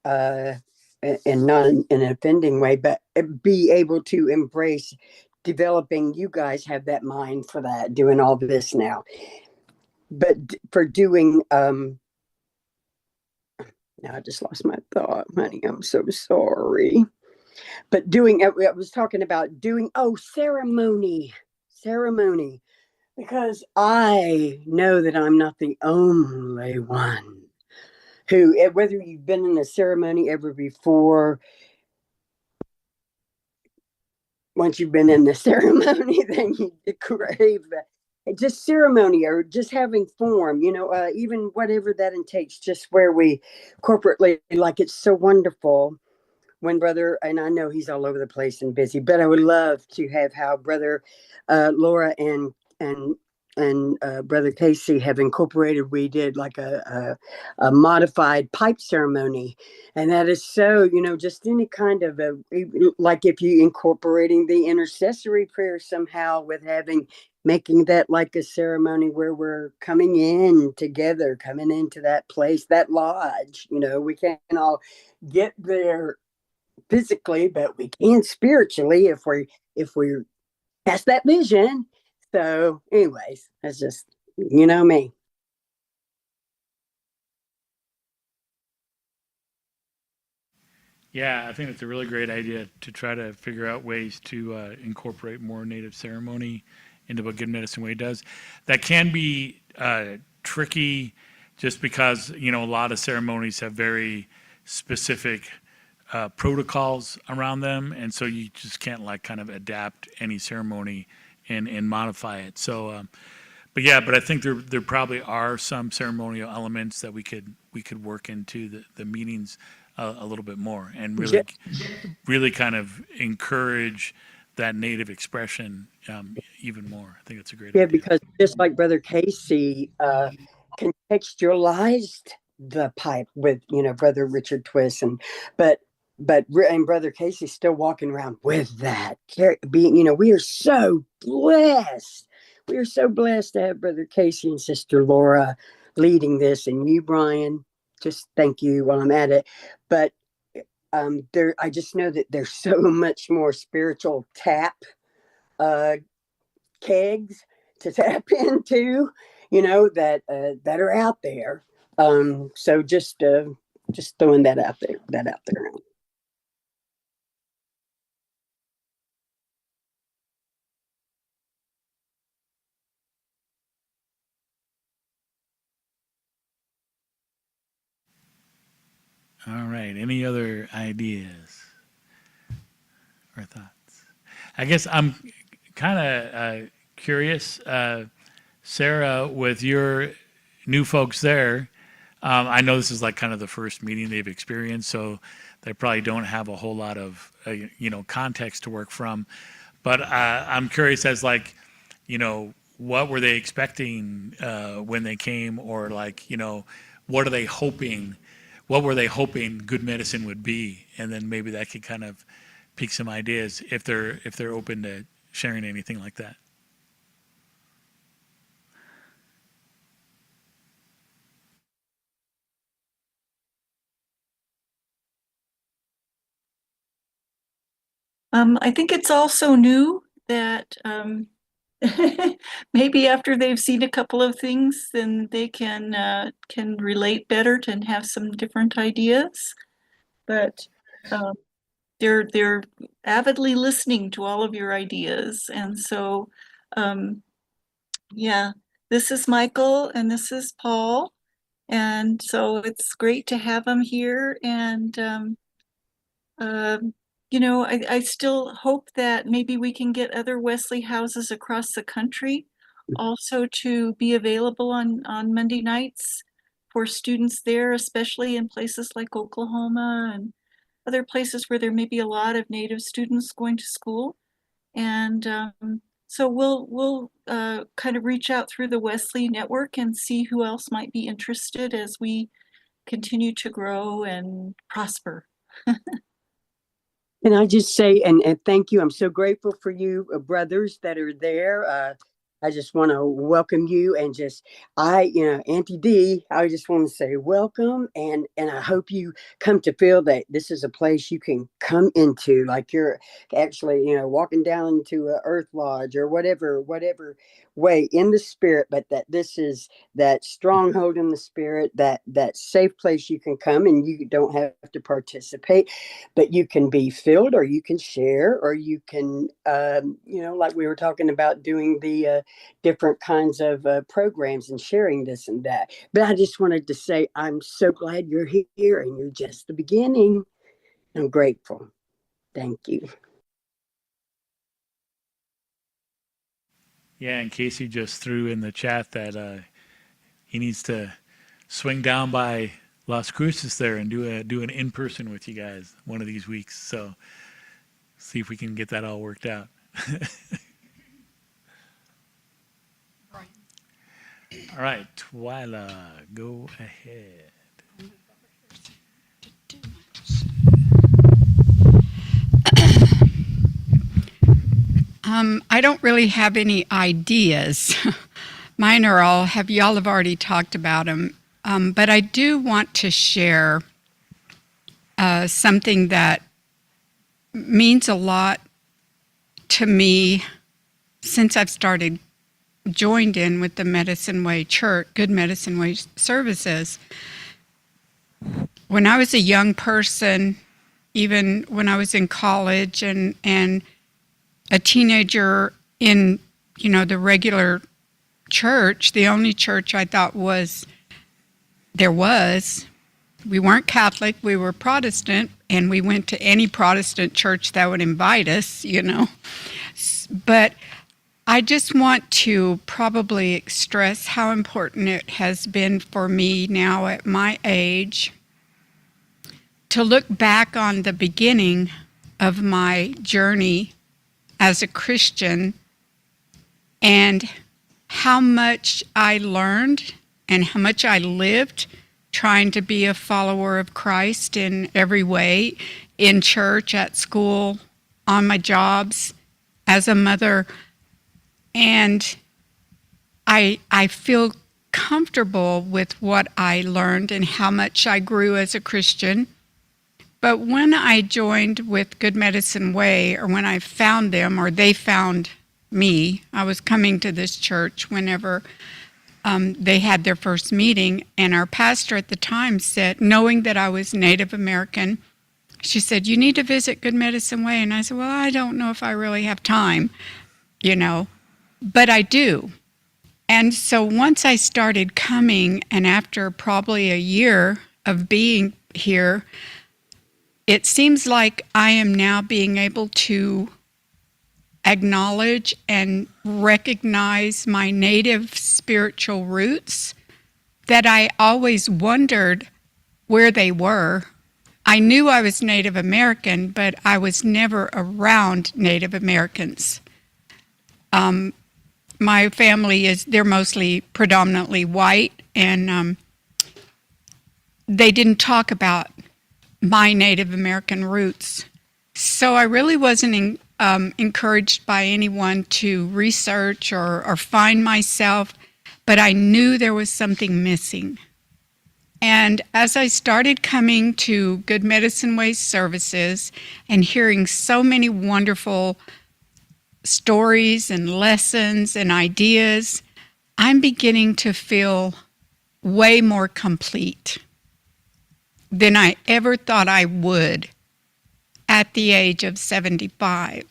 and not in an offending way, but be able to embrace developing. You guys have that mind for that, doing all this now, but for doing. Now I just lost my thought, honey. I'm so sorry. But doing, I was talking about doing, ceremony, because I know that I'm not the only one who, whether you've been in a ceremony ever before, once you've been in the ceremony, then you crave that. Just ceremony or just having form, even whatever that entails, just where we corporately, like, it's so wonderful when brother, and I know he's all over the place and busy, but I would love to have how brother Laura and brother Casey have incorporated. We did like a modified pipe ceremony, and that is so, just any kind of like if you incorporating the intercessory prayer somehow with making that like a ceremony where we're coming in together, coming into that place, that lodge. We can't all get there physically, but we can spiritually if we're past that vision. So, anyways, that's just, you know me. Yeah, I think it's a really great idea to try to figure out ways to incorporate more native ceremony into what Good Medicine Way does. That can be tricky just because, you know, a lot of ceremonies have very specific protocols around them. And so you just can't like kind of adapt any ceremony and modify it. So, but I think there probably are some ceremonial elements that we could work into the meetings a little bit more and really kind of encourage that native expression even more. I think it's a great Yeah, idea. because just like Brother Casey contextualized the pipe with, you know, Brother Richard Twist, and Brother Casey's still walking around with that. Being, you know, we are so blessed. We are so blessed to have Brother Casey and Sister Laura leading this, and you, Brian. Just thank you while I'm at it. But I just know that there's so much more spiritual kegs to tap into, you know, that are out there. So just throwing that out there. All right. Any other ideas or thoughts? I guess I'm kind of curious, Sarah, with your new folks there. I know this is like kind of the first meeting they've experienced, so they probably don't have a whole lot of context to work from. But I'm curious as like, you know, what were they expecting when they came, or like, you know, what are they hoping? What were they hoping Good Medicine would be? And then maybe that could kind of pique some ideas if they're open to sharing anything like that. I think it's also new that maybe after they've seen a couple of things, then they can relate better and have some different ideas. But they're avidly listening to all of your ideas, and so yeah, this is Michael and this is Paul, and so it's great to have them here. And you know, I still hope that maybe we can get other Wesley houses across the country also to be available on Monday nights for students there, especially in places like Oklahoma and other places where there may be a lot of Native students going to school. And so we'll kind of reach out through the Wesley network and see who else might be interested as we continue to grow and prosper. And I just say, and thank you. I'm so grateful for you brothers that are there. I just want to welcome you, and Auntie D, I just want to say welcome. And I hope you come to feel that this is a place you can come into, like you're actually, you know, walking down into a Earth Lodge or whatever way in the spirit, but that this is that stronghold in the spirit, that safe place you can come, and you don't have to participate, but you can be filled, or you can share, or you can, you know, like we were talking about doing the different kinds of programs and sharing this and that. But I just wanted to say, I'm so glad you're here, and you're just the beginning. I'm grateful. Thank you. Yeah, and Casey just threw in the chat that he needs to swing down by Las Cruces there and do an in-person with you guys one of these weeks. So see if we can get that all worked out. All right, Twyla, go ahead. I don't really have any ideas. Mine are all, y'all have already talked about them. But I do want to share something that means a lot to me since I've started joined in with the Medicine Way Church, Good Medicine Way services. When I was a young person, even when I was in college and a teenager in, the regular church, the only church I thought we weren't Catholic, we were Protestant, and we went to any Protestant church that would invite us, But I just want to probably stress how important it has been for me now at my age to look back on the beginning of my journey as a Christian and how much I learned and how much I lived trying to be a follower of Christ in every way, in church, at school, on my jobs, as a mother. And I feel comfortable with what I learned and how much I grew as a Christian. But when I joined with Good Medicine Way, or when I found them, or they found me, I was coming to this church whenever they had their first meeting, and our pastor at the time said, knowing that I was Native American, she said, "You need to visit Good Medicine Way." And I said, "Well, I don't know if I really have time, but I do." And so once I started coming, and after probably a year of being here, it seems like I am now being able to acknowledge and recognize my Native spiritual roots that I always wondered where they were. I knew I was Native American, but I was never around Native Americans. My family they're mostly predominantly white, and they didn't talk about my Native American roots. So I really wasn't encouraged by anyone to research or find myself, but I knew there was something missing. And as I started coming to Good Medicine Way services and hearing so many wonderful stories and lessons and ideas, I'm beginning to feel way more complete than I ever thought I would at the age of 75.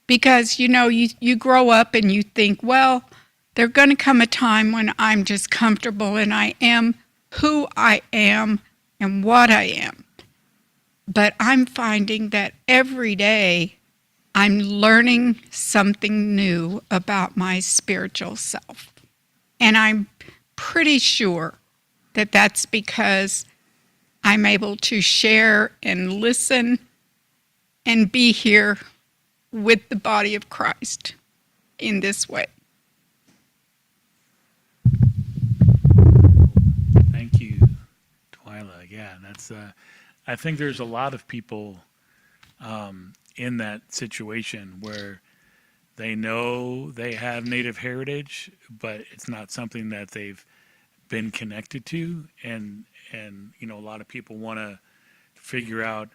Because, you grow up and you think, well, there's going to come a time when I'm just comfortable and I am who I am and what I am. But I'm finding that every day I'm learning something new about my spiritual self. And I'm pretty sure that that's because I'm able to share and listen and be here with the body of Christ in this way. Thank you, Twyla. Yeah, that's. I think there's a lot of people in that situation where they know they have Native heritage, but it's not something that they've been connected to, and a lot of people want to figure out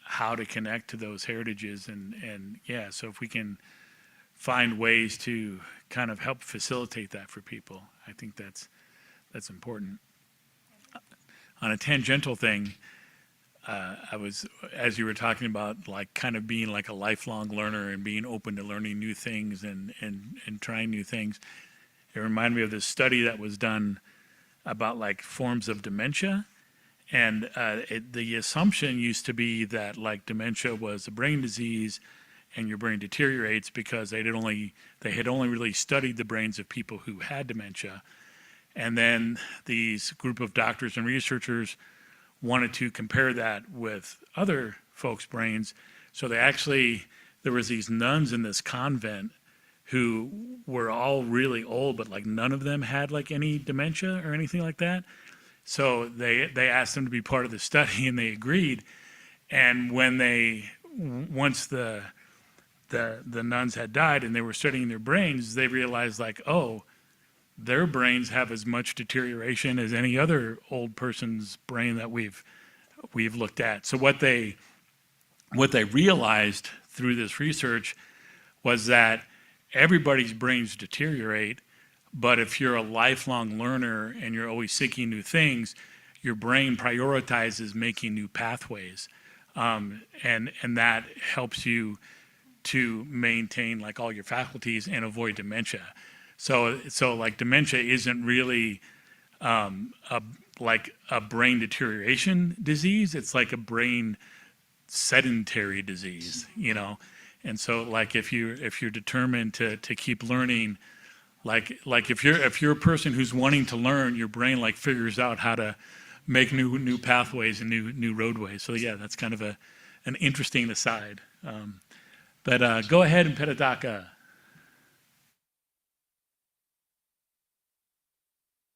how to connect to those heritages, and so if we can find ways to kind of help facilitate that for people, I think that's important. On a tangential thing, I was, as you were talking about, like kind of being like a lifelong learner and being open to learning new things and trying new things. It reminded me of this study that was done about like forms of dementia. And the assumption used to be that like dementia was a brain disease and your brain deteriorates because they had only really studied the brains of people who had dementia. And then these group of doctors and researchers wanted to compare that with other folks' brains. So there was these nuns in this convent who were all really old, but like none of them had like any dementia or anything like that. So they asked them to be part of the study, and they agreed. And once the nuns had died and they were studying their brains, they realized like, oh, their brains have as much deterioration as any other old person's brain that we've looked at. So what they realized through this research was that everybody's brains deteriorate, but if you're a lifelong learner and you're always seeking new things, your brain prioritizes making new pathways, and that helps you to maintain like all your faculties and avoid dementia. So like dementia isn't really a like a brain deterioration disease. It's like a brain sedentary disease, you know. And so like if you're determined to keep learning, like if you're a person who's wanting to learn, your brain like figures out how to make new pathways and new roadways. So yeah, that's kind of an interesting aside. But go ahead and Petadaka.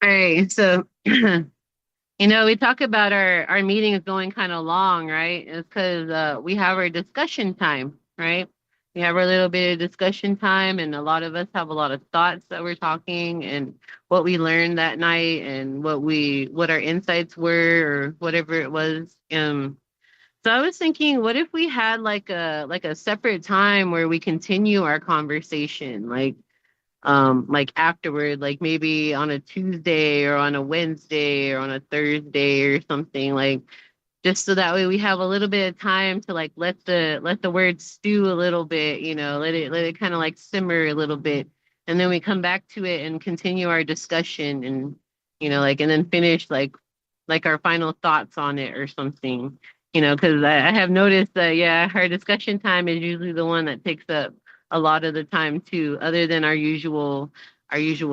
All right, so we talk about our meetings going kind of long, right? It's because we have our discussion time, right? We have our little bit of discussion time, and a lot of us have a lot of thoughts that we're talking, and what we learned that night, and what our insights were, or whatever it was. So I was thinking, what if we had like a separate time where we continue our conversation, like afterward, like maybe on a Tuesday or on a Wednesday or on a Thursday or something, like just so that way we have a little bit of time to like let the word stew a little bit, let it kind of like simmer a little bit, and then we come back to it and continue our discussion, and and then finish like our final thoughts on it or something, because I have noticed that, yeah, our discussion time is usually the one that takes up a lot of the time too, other than our usual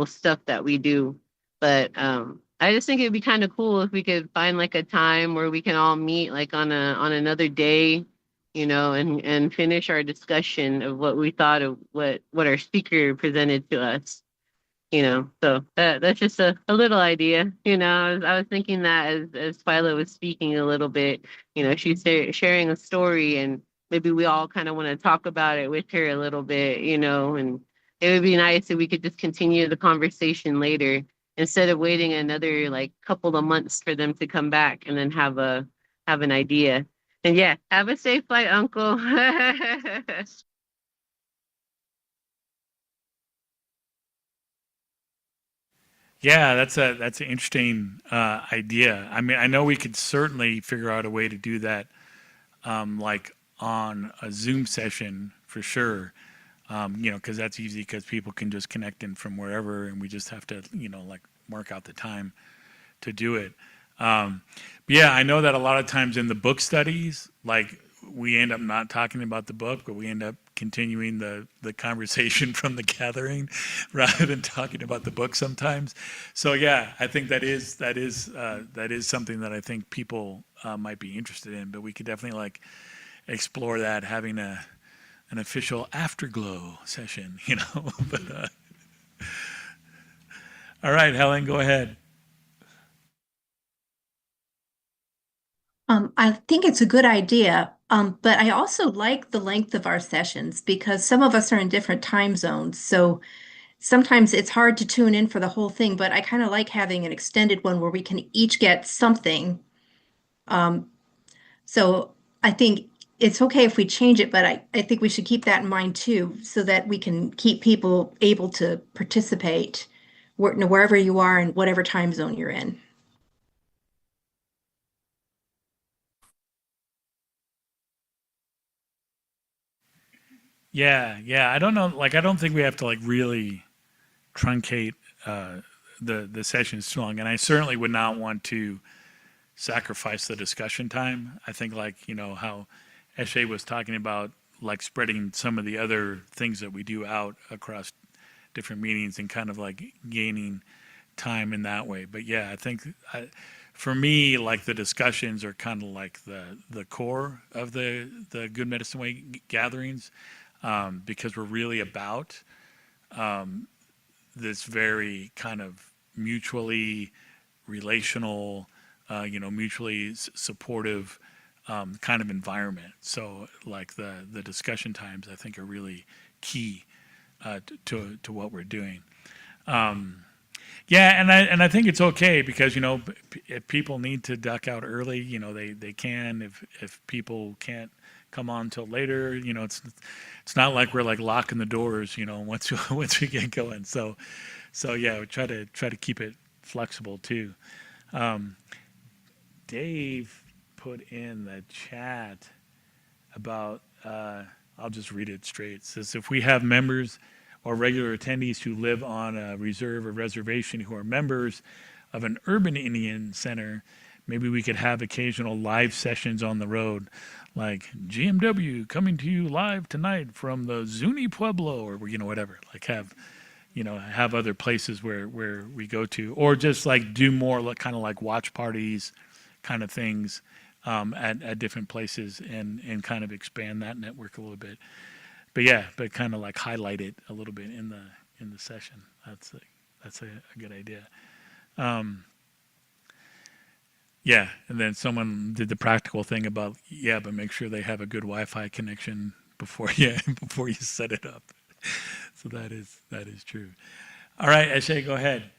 stuff that we do. But I just think it'd be kind of cool if we could find like a time where we can all meet like on another day, and finish our discussion of what we thought of what our speaker presented to us. So that's just a little idea. I was thinking that as Philo was speaking a little bit, she's sharing a story, and maybe we all kind of want to talk about it with her a little bit, and it would be nice if we could just continue the conversation later instead of waiting another like couple of months for them to come back and then have an idea. And yeah, have a safe flight, Uncle. Yeah, that's an interesting idea. I mean, I know we could certainly figure out a way to do that, like on a Zoom session for sure. Because that's easy because people can just connect in from wherever, and we just have to, like mark out the time to do it. But yeah, I know that a lot of times in the book studies, like we end up not talking about the book, but we end up continuing the conversation from the gathering rather than talking about the book sometimes. So yeah, I think that is something that I think people might be interested in, but we could definitely like explore that, having an official afterglow session, but all right, Helen, go ahead. I think it's a good idea, but I also like the length of our sessions because some of us are in different time zones. So sometimes it's hard to tune in for the whole thing, but I kind of like having an extended one where we can each get something. So I think it's okay if we change it, but I think we should keep that in mind too, so that we can keep people able to participate wherever you are and whatever time zone you're in. Yeah. I don't know. Like, I don't think we have to like really truncate the sessions too long, and I certainly would not want to sacrifice the discussion time. I think like how Eshe was talking about, like spreading some of the other things that we do out across different meetings and kind of like gaining time in that way. But yeah, I think for me, like the discussions are kind of like the core of the Good Medicine Way gatherings, because we're really about this very kind of mutually relational, mutually supportive kind of environment. So like the discussion times, I think, are really key to what we're doing. Yeah, and I think it's okay because if people need to duck out early, they can. If people can't come on till later. It's not like we're like locking the doors, once we get going. So yeah, we try to keep it flexible too. Dave put in the chat about, I'll just read it straight. It says, if we have members or regular attendees who live on a reserve or reservation who are members of an urban Indian center, maybe we could have occasional live sessions on the road, like GMW coming to you live tonight from the Zuni Pueblo, or whatever. Like have other places where we go to, or just like do more kind of like watch parties kind of things at different places, and kind of expand that network a little bit. But kind of like highlight it a little bit in the session. That's a good idea. And then someone did the practical thing about, but make sure they have a good Wi-Fi connection before you set it up. So that is true. All right, Eshe, go ahead.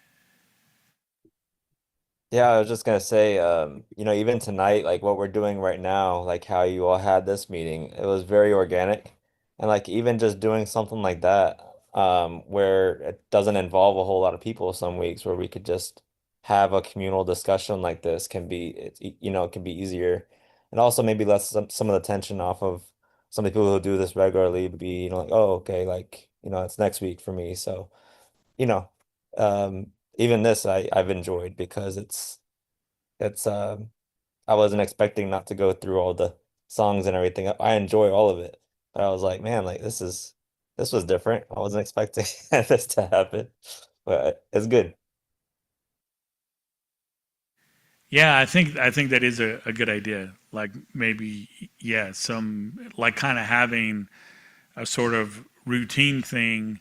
Yeah, I was just gonna say, even tonight, like what we're doing right now, like how you all had this meeting, it was very organic. And like even just doing something like that, where it doesn't involve a whole lot of people some weeks, where we could just have a communal discussion like this it can be easier. And also maybe less some of the tension off of some of the people who do this regularly to be, like, oh, okay, like, it's next week for me. So, you know, even this I've enjoyed because it's I wasn't expecting not to go through all the songs and everything. I enjoy all of it. But I was like, man, like this was different. I wasn't expecting this to happen. But it's good. Yeah, I think that is a good idea. Like maybe, some like kind of having a sort of routine thing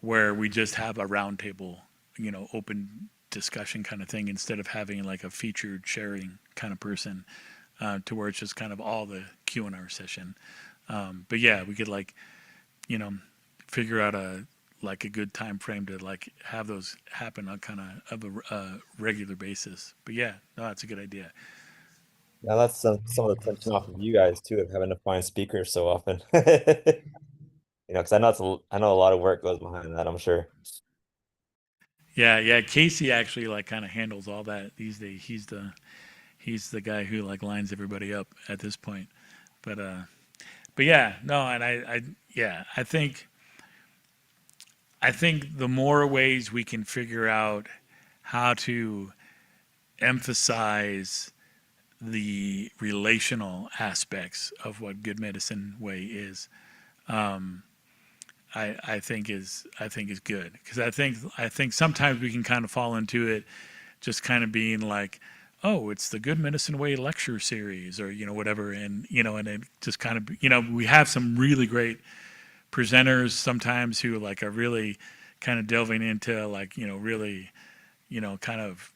where we just have a roundtable, open discussion kind of thing, instead of having like a featured sharing kind of person, to where it's just kind of all the Q&R session. But we could figure out a good time frame to like have those happen on kind of a regular basis. But that's a good idea. Now that's some of the tension off of you guys too, of having to find speakers so often. Because I know a lot of work goes behind that, I'm sure. Yeah. Casey actually like kind of handles all that these days. He's the guy who like lines everybody up at this point. But I think the more ways we can figure out how to emphasize the relational aspects of what Good Medicine Way is, I think is good, because I think sometimes we can kind of fall into it just kind of being like, oh, it's the Good Medicine Way lecture series, or whatever, and and it just kind of we have some really great presenters sometimes who like are really kind of delving into like really kind of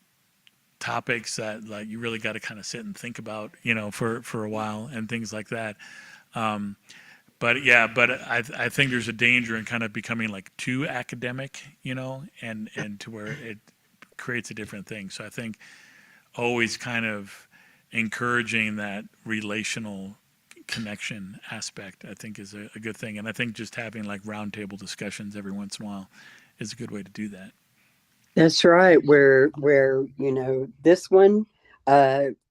topics that like you really got to kind of sit and think about for a while and things like that. But I think there's a danger in kind of becoming like too academic, and to where it creates a different thing. So I think always kind of encouraging that relational connection aspect, I think, is a good thing. And I think just having like roundtable discussions every once in a while is a good way to do that. That's right. Where this one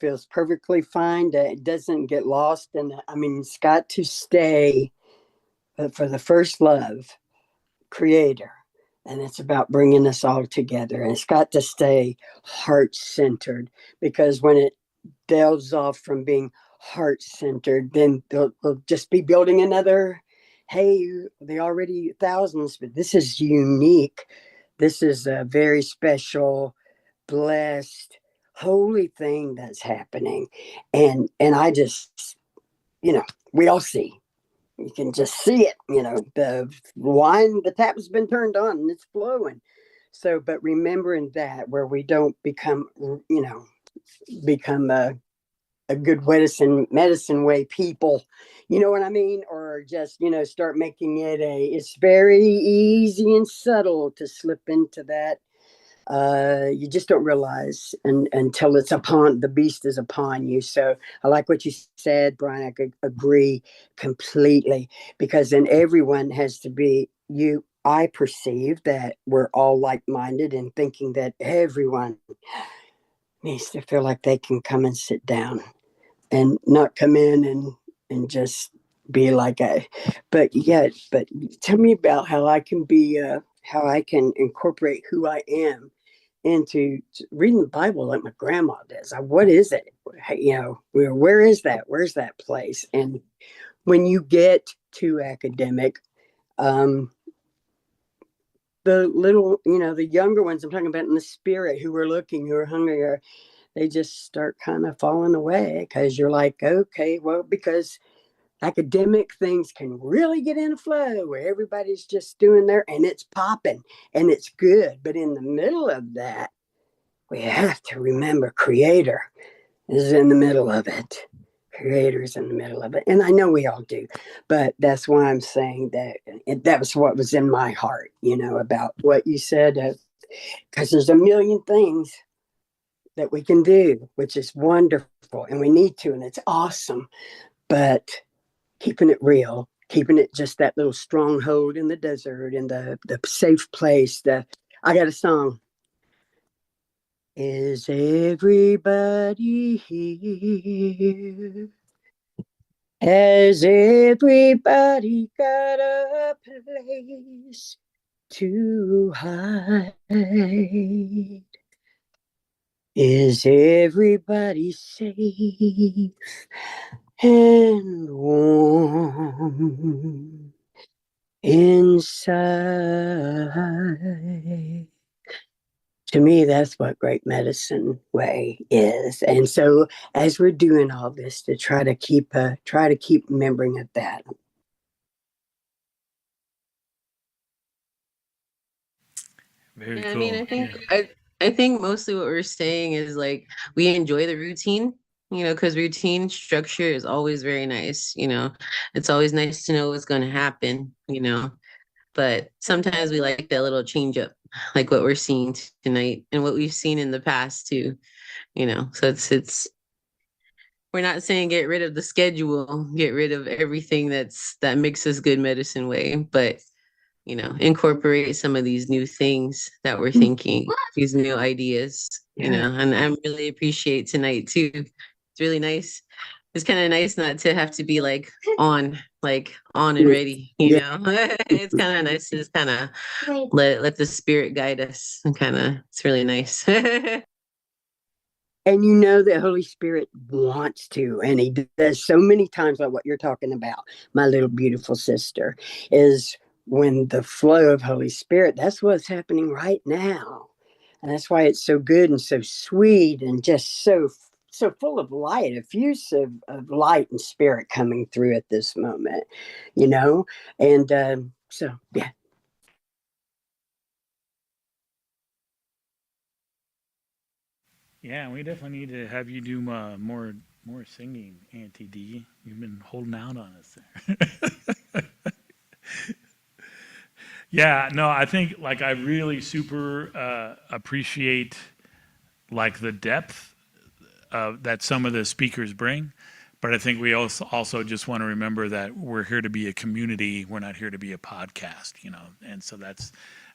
feels perfectly fine. It doesn't get lost, and it's got to stay for the first love, Creator, and it's about bringing us all together. And it's got to stay heart centered, because when it delves off from being heart centered, then they'll just be building another. Hey, they already thousands, but this is unique. This is a very special, blessed, holy thing that's happening. And I just, we all see. You can just see it, the wine, the tap has been turned on and it's flowing. So, but remembering that, where we don't become a good medicine way people, you know what I mean? Or just, start making it it's very easy and subtle to slip into that you just don't realize until it's upon the beast is upon you. So I like what you said, Brian. I could agree completely, because then everyone has to be you. I perceive that we're all like-minded and thinking that everyone needs to feel like they can come and sit down and not come in and just be like but tell me about how I can be how I can incorporate who I am into reading the Bible like my grandma does. What is it? Where is that? Where's that place? And when you get too academic, the little, the younger ones I'm talking about in the spirit, who are looking, who are hungry, they just start kind of falling away, because you're like, okay, well, because academic things can really get in a flow where everybody's just doing and it's popping and it's good. But in the middle of that, we have to remember Creator is in the middle of it. Creator's in the middle of it. And I know we all do, but that's why I'm saying that was what was in my heart, about what you said, because there's a million things that we can do, which is wonderful, and we need to, and it's awesome. But keeping it real, keeping it just that little stronghold in the desert, in the safe place. I got a song. Is everybody here? Has everybody got a place to hide? Is everybody safe and warm inside? To me, that's what Great Medicine Way is. And so as we're doing all this, to try to keep remembering of that. Very Yeah, I cool. mean, I think mostly what we're saying is like we enjoy the routine, because routine structure is always very nice. It's always nice to know what's going to happen. But sometimes we like that little change up, like what we're seeing tonight and what we've seen in the past too. So it's we're not saying get rid of the schedule, get rid of everything that makes us good medicine way, but incorporate some of these new things that we're thinking, these new ideas, and I really appreciate tonight too. It's really nice. It's kind of nice not to have to be on and ready, It's kind of nice to just kind of let the spirit guide us, and it's really nice. And the Holy Spirit wants to, and he does so many times, like what you're talking about, my little beautiful sister, is when the flow of Holy Spirit, that's what's happening right now. And that's why it's so good and so sweet and just so full of light, effusive of light and spirit coming through at this moment, And so, yeah. Yeah, we definitely need to have you do more singing, Auntie D. You've been holding out on us there. Yeah, no, I think I really super appreciate the depth that some of the speakers bring, but I think we also just want to remember that we're here to be a community. We're not here to be a podcast, And so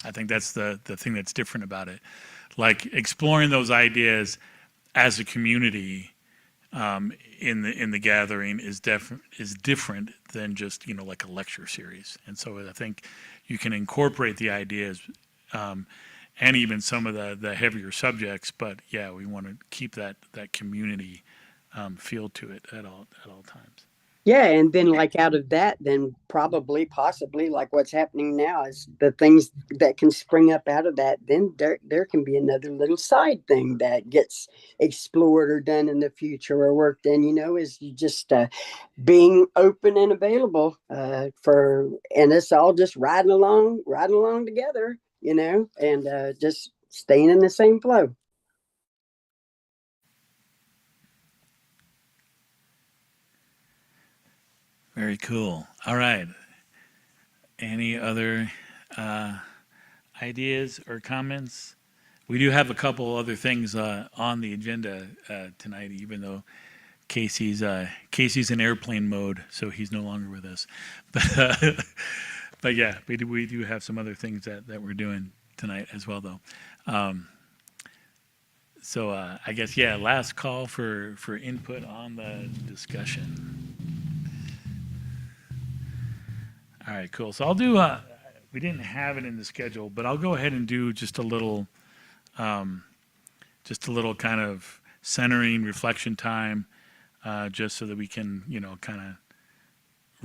I think that's the thing that's different about it. Exploring those ideas as a community in the gathering is different than just a lecture series. And so I think you can incorporate the ideas and even some of the heavier subjects, but yeah, we want to keep that community feel to it at all times. Yeah, and then out of that, then possibly what's happening now is the things that can spring up out of that. Then there can be another little side thing that gets explored or done in the future or worked in. Is you just being open and available and it's all just riding along together. And just staying in the same flow. Very cool. All right. Any other ideas or comments? we do have a couple other things on the agenda tonight, even though Casey's in airplane mode, so he's no longer with us. But yeah, we do have some other things that we're doing tonight as well, though. So I guess, yeah, last call for input on the discussion. All right, cool. So I'll do, we didn't have it in the schedule, but I'll go ahead and do just a little kind of centering reflection time, just so that we can, kind of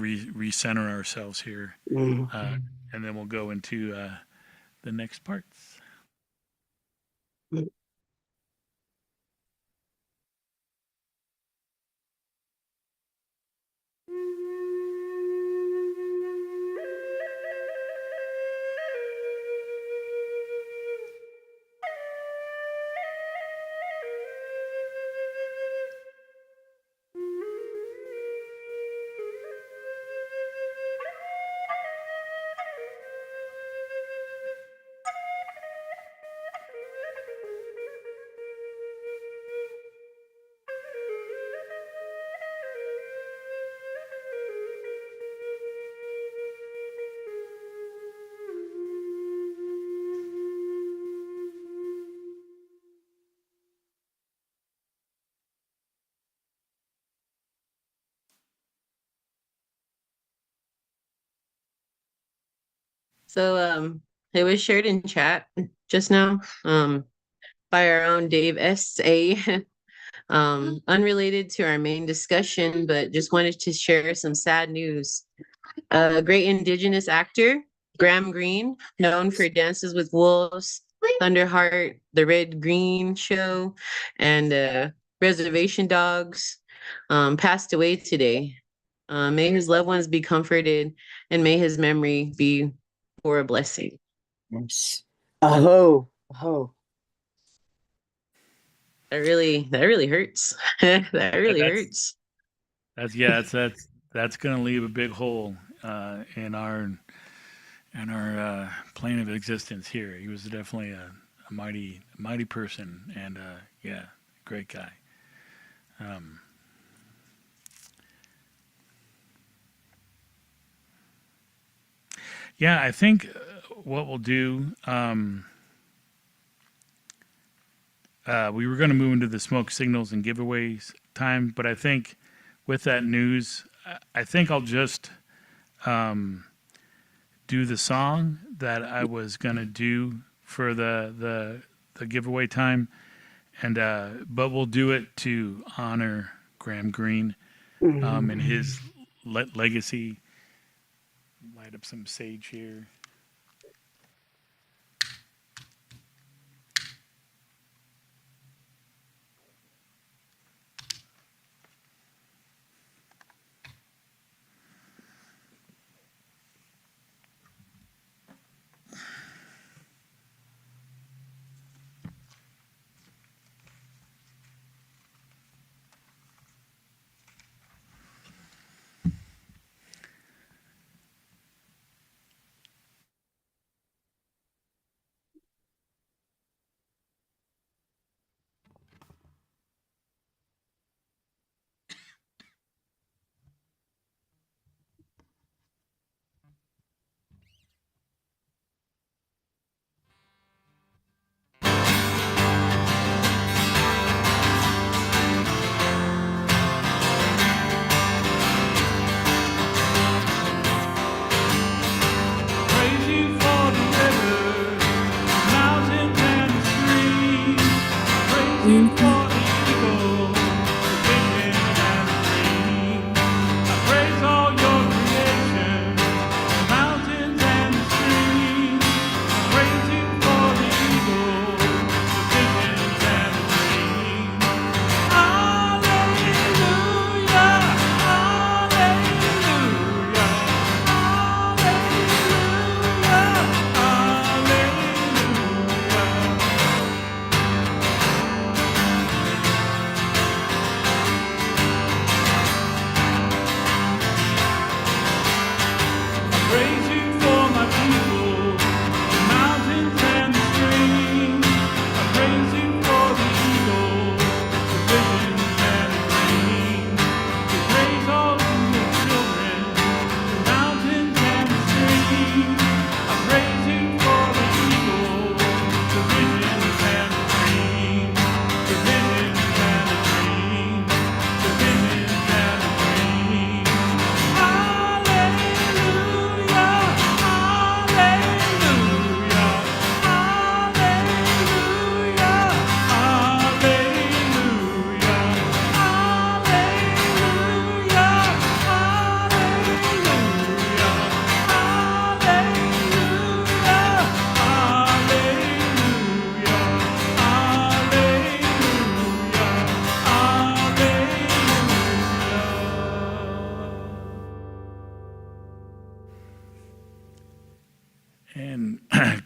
recenter ourselves here. And then we'll go into the next parts. So it was shared in chat just now by our own Dave S.A. Unrelated to our main discussion, but just wanted to share some sad news. A great Indigenous actor, Graham Greene, known for Dances with Wolves, Thunderheart, The Red Green Show, and Reservation Dogs, passed away today. May his loved ones be comforted, and may his memory be for a blessing. Yes. Oh. That really hurts. That really hurts. That's gonna leave a big hole in our plane of existence here. He was definitely a mighty person, and yeah, great guy. Yeah, I think what we'll do, we were going to move into the smoke signals and giveaways time, but I think with that news, I think I'll just do the song that I was going to do for the giveaway time, and but we'll do it to honor Graham Greene and his legacy. Light up some sage here.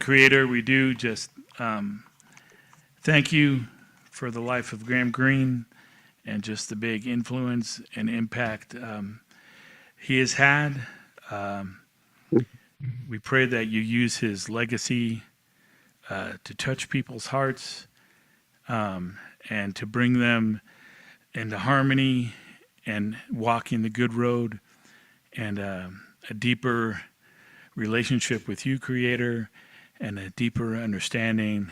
Creator, we do just thank you for the life of Graham Greene and just the big influence and impact he has had. We pray that you use his legacy to touch people's hearts and to bring them into harmony and walking the good road and a deeper relationship with you, Creator, and a deeper understanding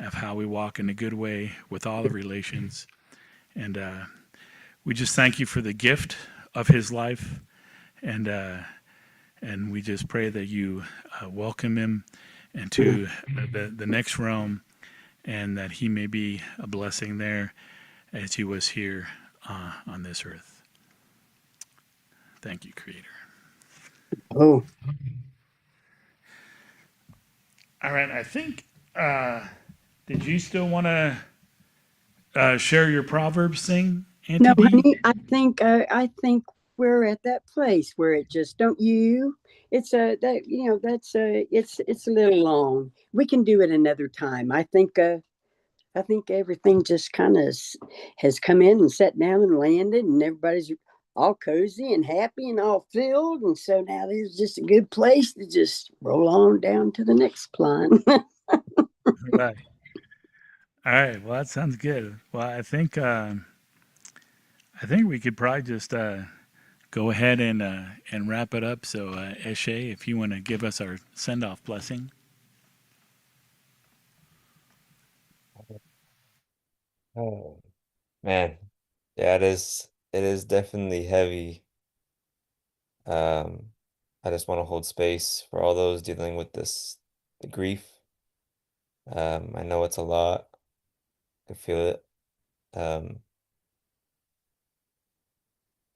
of how we walk in a good way with all the relations. And we just thank you for the gift of his life, and we just pray that you welcome him into the next realm, and that he may be a blessing there as he was here on this earth. Thank you, Creator. Oh, All right, I think, did you still want to share your Proverbs thing, Auntie no, B? honey, I think we're at that place where it just, don't you? It's that, that's it's a little long. We can do it another time. I think everything just kind of has come in and sat down and landed, and everybody's all cozy and happy and all filled. And so now there's just a good place to just roll on down to the next plan. Right. All right. Well, that sounds good. Well, I think we could probably just go ahead and wrap it up. So, Eshe, if you want to give us our send-off blessing. Oh, man. Yeah, it is definitely heavy. I just want to hold space for all those dealing with the grief. I know it's a lot. I can feel it.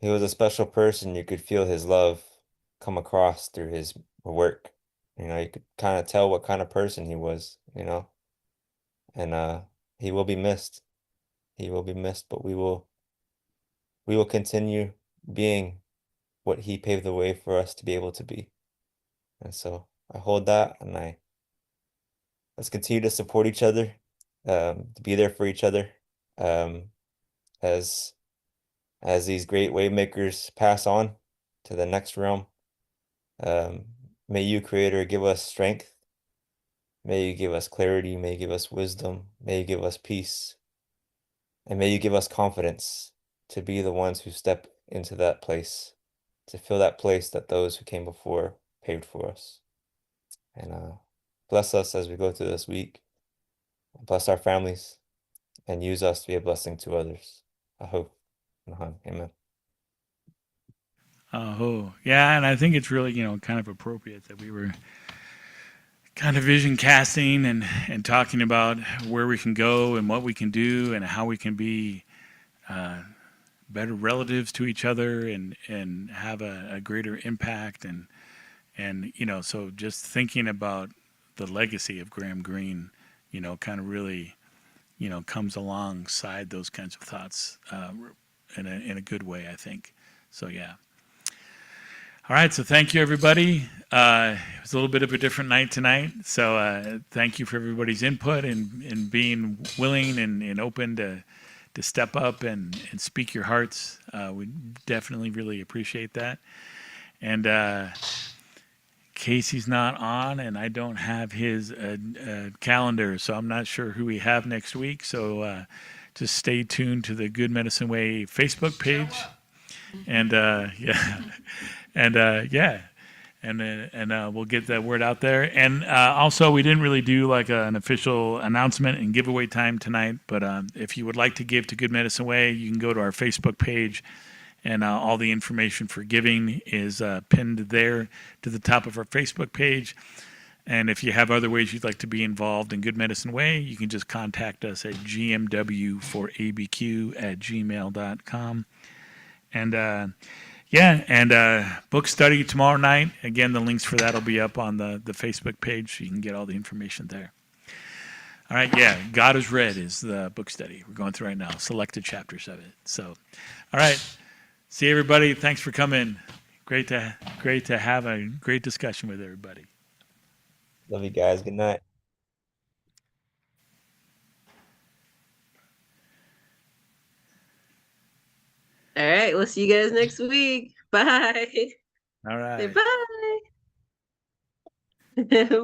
He was a special person. You could feel his love come across through his work. You could kind of tell what kind of person he was, and he will be missed. He will be missed, but we will continue being what he paved the way for us to be able to be. And so I hold that, and let's continue to support each other, to be there for each other, as these great waymakers pass on to the next realm. May you, Creator, give us strength. May you give us clarity. May you give us wisdom. May you give us peace. And may you give us confidence to be the ones who step into that place, to fill that place that those who came before paved for us. And bless us as we go through this week. Bless our families and use us to be a blessing to others. I hope. Amen. Oh, yeah, and I think it's really, kind of appropriate that we were kind of vision casting and talking about where we can go and what we can do and how we can be better relatives to each other and have a greater impact and so just thinking about the legacy of Graham Greene, kind of really, comes alongside those kinds of thoughts in a good way, I think. So, yeah. All right, so thank you, everybody. It was a little bit of a different night tonight, so thank you for everybody's input and being willing and open to step up and speak your hearts. We definitely really appreciate that. And Casey's not on, and I don't have his calendar, so I'm not sure who we have next week. So just stay tuned to the Good Medicine Way Facebook page. And we'll get that word out there. And also, we didn't really do like an official announcement and giveaway time tonight. But if you would like to give to Good Medicine Way, you can go to our Facebook page, and all the information for giving is pinned there to the top of our Facebook page. And if you have other ways you'd like to be involved in Good Medicine Way, you can just contact us at gmw4abq@gmail.com. And book study tomorrow night. Again, the links for that will be up on the Facebook page, so you can get all the information there. All right, yeah, God is Red is the book study we're going through right now, selected chapters of it. So, all right, see everybody. Thanks for coming. Great to have a great discussion with everybody. Love you guys. Good night. All right, we'll see you guys next week. Bye. All Say right. bye.